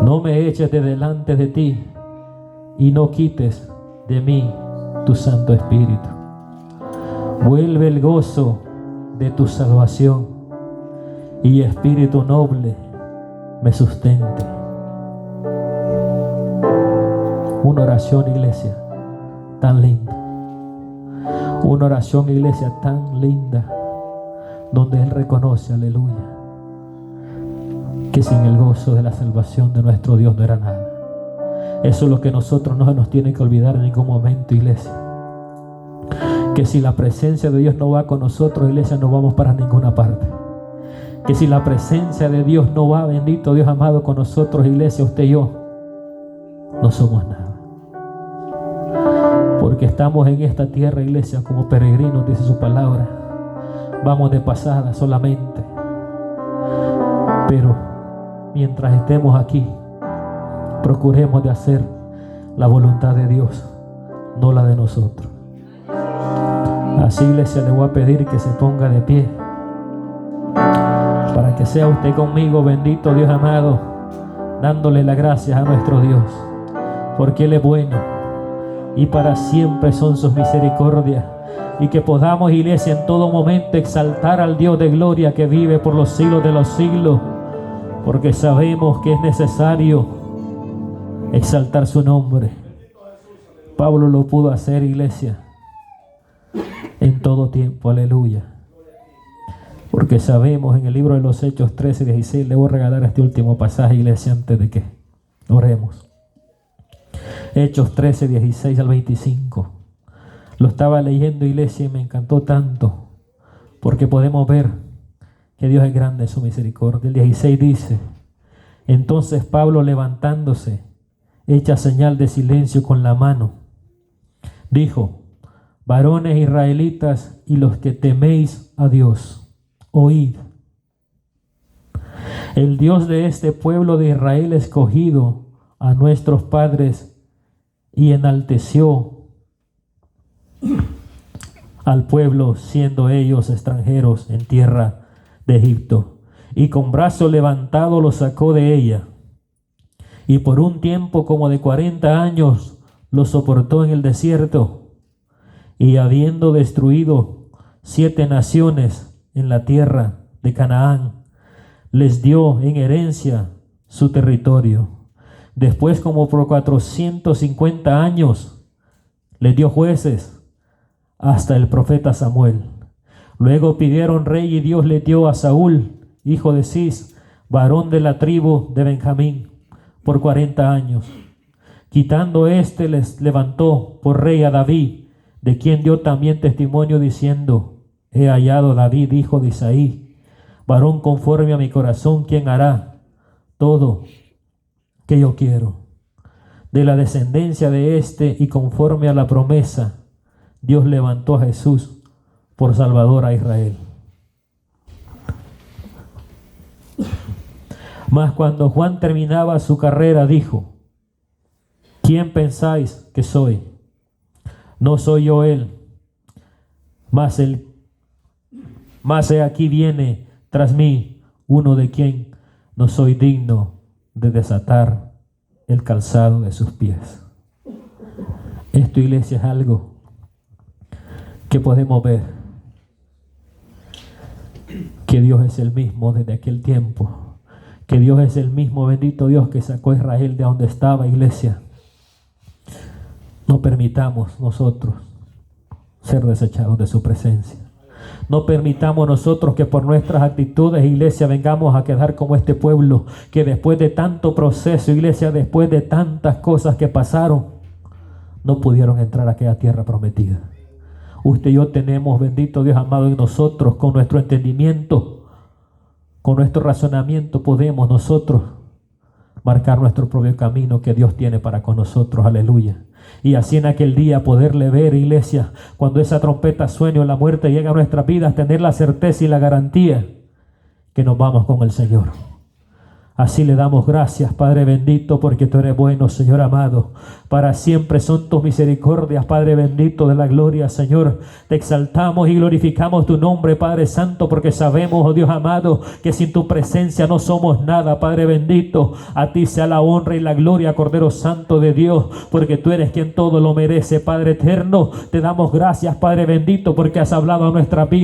No me eches de delante de ti y no quites de mí tu Santo Espíritu. Vuelve el gozo de tu salvación y espíritu noble me sustente. Una oración, iglesia, tan linda. Una oración, iglesia, tan linda, donde Él reconoce, aleluya, que sin el gozo de la salvación de nuestro Dios no era nada. Eso es lo que nosotros no nos tiene que olvidar en ningún momento, iglesia. Que si la presencia de Dios no va con nosotros, iglesia, no vamos para ninguna parte. Que si la presencia de Dios no va, bendito Dios amado, con nosotros, iglesia, usted y yo, no somos nada. Porque estamos en esta tierra, iglesia, como peregrinos, dice su palabra. Vamos de pasada solamente. Pero mientras estemos aquí, procuremos de hacer la voluntad de Dios, no la de nosotros. Así, iglesia, le voy a pedir que se ponga de pie, para que sea usted conmigo, bendito Dios amado, dándole las gracias a nuestro Dios, porque Él es bueno y para siempre son sus misericordias. Y que podamos, iglesia, en todo momento exaltar al Dios de gloria que vive por los siglos de los siglos, porque sabemos que es necesario exaltar su nombre. Pablo lo pudo hacer, iglesia, en todo tiempo, aleluya. Porque sabemos en el libro de los Hechos 13:16, le voy a regalar este último pasaje, iglesia, antes de que oremos. Hechos 13:16 al 25. Lo estaba leyendo, iglesia, y me encantó tanto, porque podemos ver que Dios es grande en su misericordia. El 16 dice: entonces Pablo, levantándose, hecha señal de silencio con la mano, dijo: varones israelitas y los que teméis a Dios, oíd. El Dios de este pueblo de Israel escogido a nuestros padres y enalteció al pueblo, siendo ellos extranjeros en tierra de Egipto, y con brazo levantado los sacó de ella, y por un tiempo como de 40 años los soportó en el desierto, y habiendo destruido 7 naciones en la tierra de Canaán, les dio en herencia su territorio. Después, como por 450 años, les dio jueces hasta el profeta Samuel. Luego pidieron rey y Dios le dio a Saúl, hijo de Cis, varón de la tribu de Benjamín, por 40 años. Quitando les levantó por rey a David, de quien dio también testimonio diciendo: he hallado David, hijo de Isaí, varón conforme a mi corazón, quien hará todo que yo quiero. De la descendencia de este y conforme a la promesa, Dios levantó a Jesús por Salvador a Israel. Mas cuando Juan terminaba su carrera, dijo: ¿Quién pensáis que soy? No soy yo él, mas he aquí viene tras mí uno de quien no soy digno de desatar el calzado de sus pies. Esto, iglesia, es algo que podemos ver, que Dios es el mismo desde aquel tiempo, que Dios es el mismo, bendito Dios, que sacó a Israel de donde estaba, iglesia. No permitamos nosotros ser desechados de su presencia. No permitamos nosotros que por nuestras actitudes, iglesia, vengamos a quedar como este pueblo que después de tanto proceso, iglesia, después de tantas cosas que pasaron, no pudieron entrar a aquella tierra prometida. Usted y yo tenemos, bendito Dios amado, en nosotros, con nuestro entendimiento, con nuestro razonamiento, podemos nosotros marcar nuestro propio camino que Dios tiene para con nosotros. Aleluya. Y así en aquel día poderle ver, iglesia, cuando esa trompeta suene o la muerte llega a nuestras vidas, tener la certeza y la garantía que nos vamos con el Señor. Así le damos gracias, Padre bendito, porque tú eres bueno, Señor amado. Para siempre son tus misericordias, Padre bendito de la gloria, Señor. Te exaltamos y glorificamos tu nombre, Padre santo, porque sabemos, oh Dios amado, que sin tu presencia no somos nada, Padre bendito. A ti sea la honra y la gloria, Cordero Santo de Dios, porque tú eres quien todo lo merece, Padre eterno. Te damos gracias, Padre bendito, porque has hablado a nuestra vida.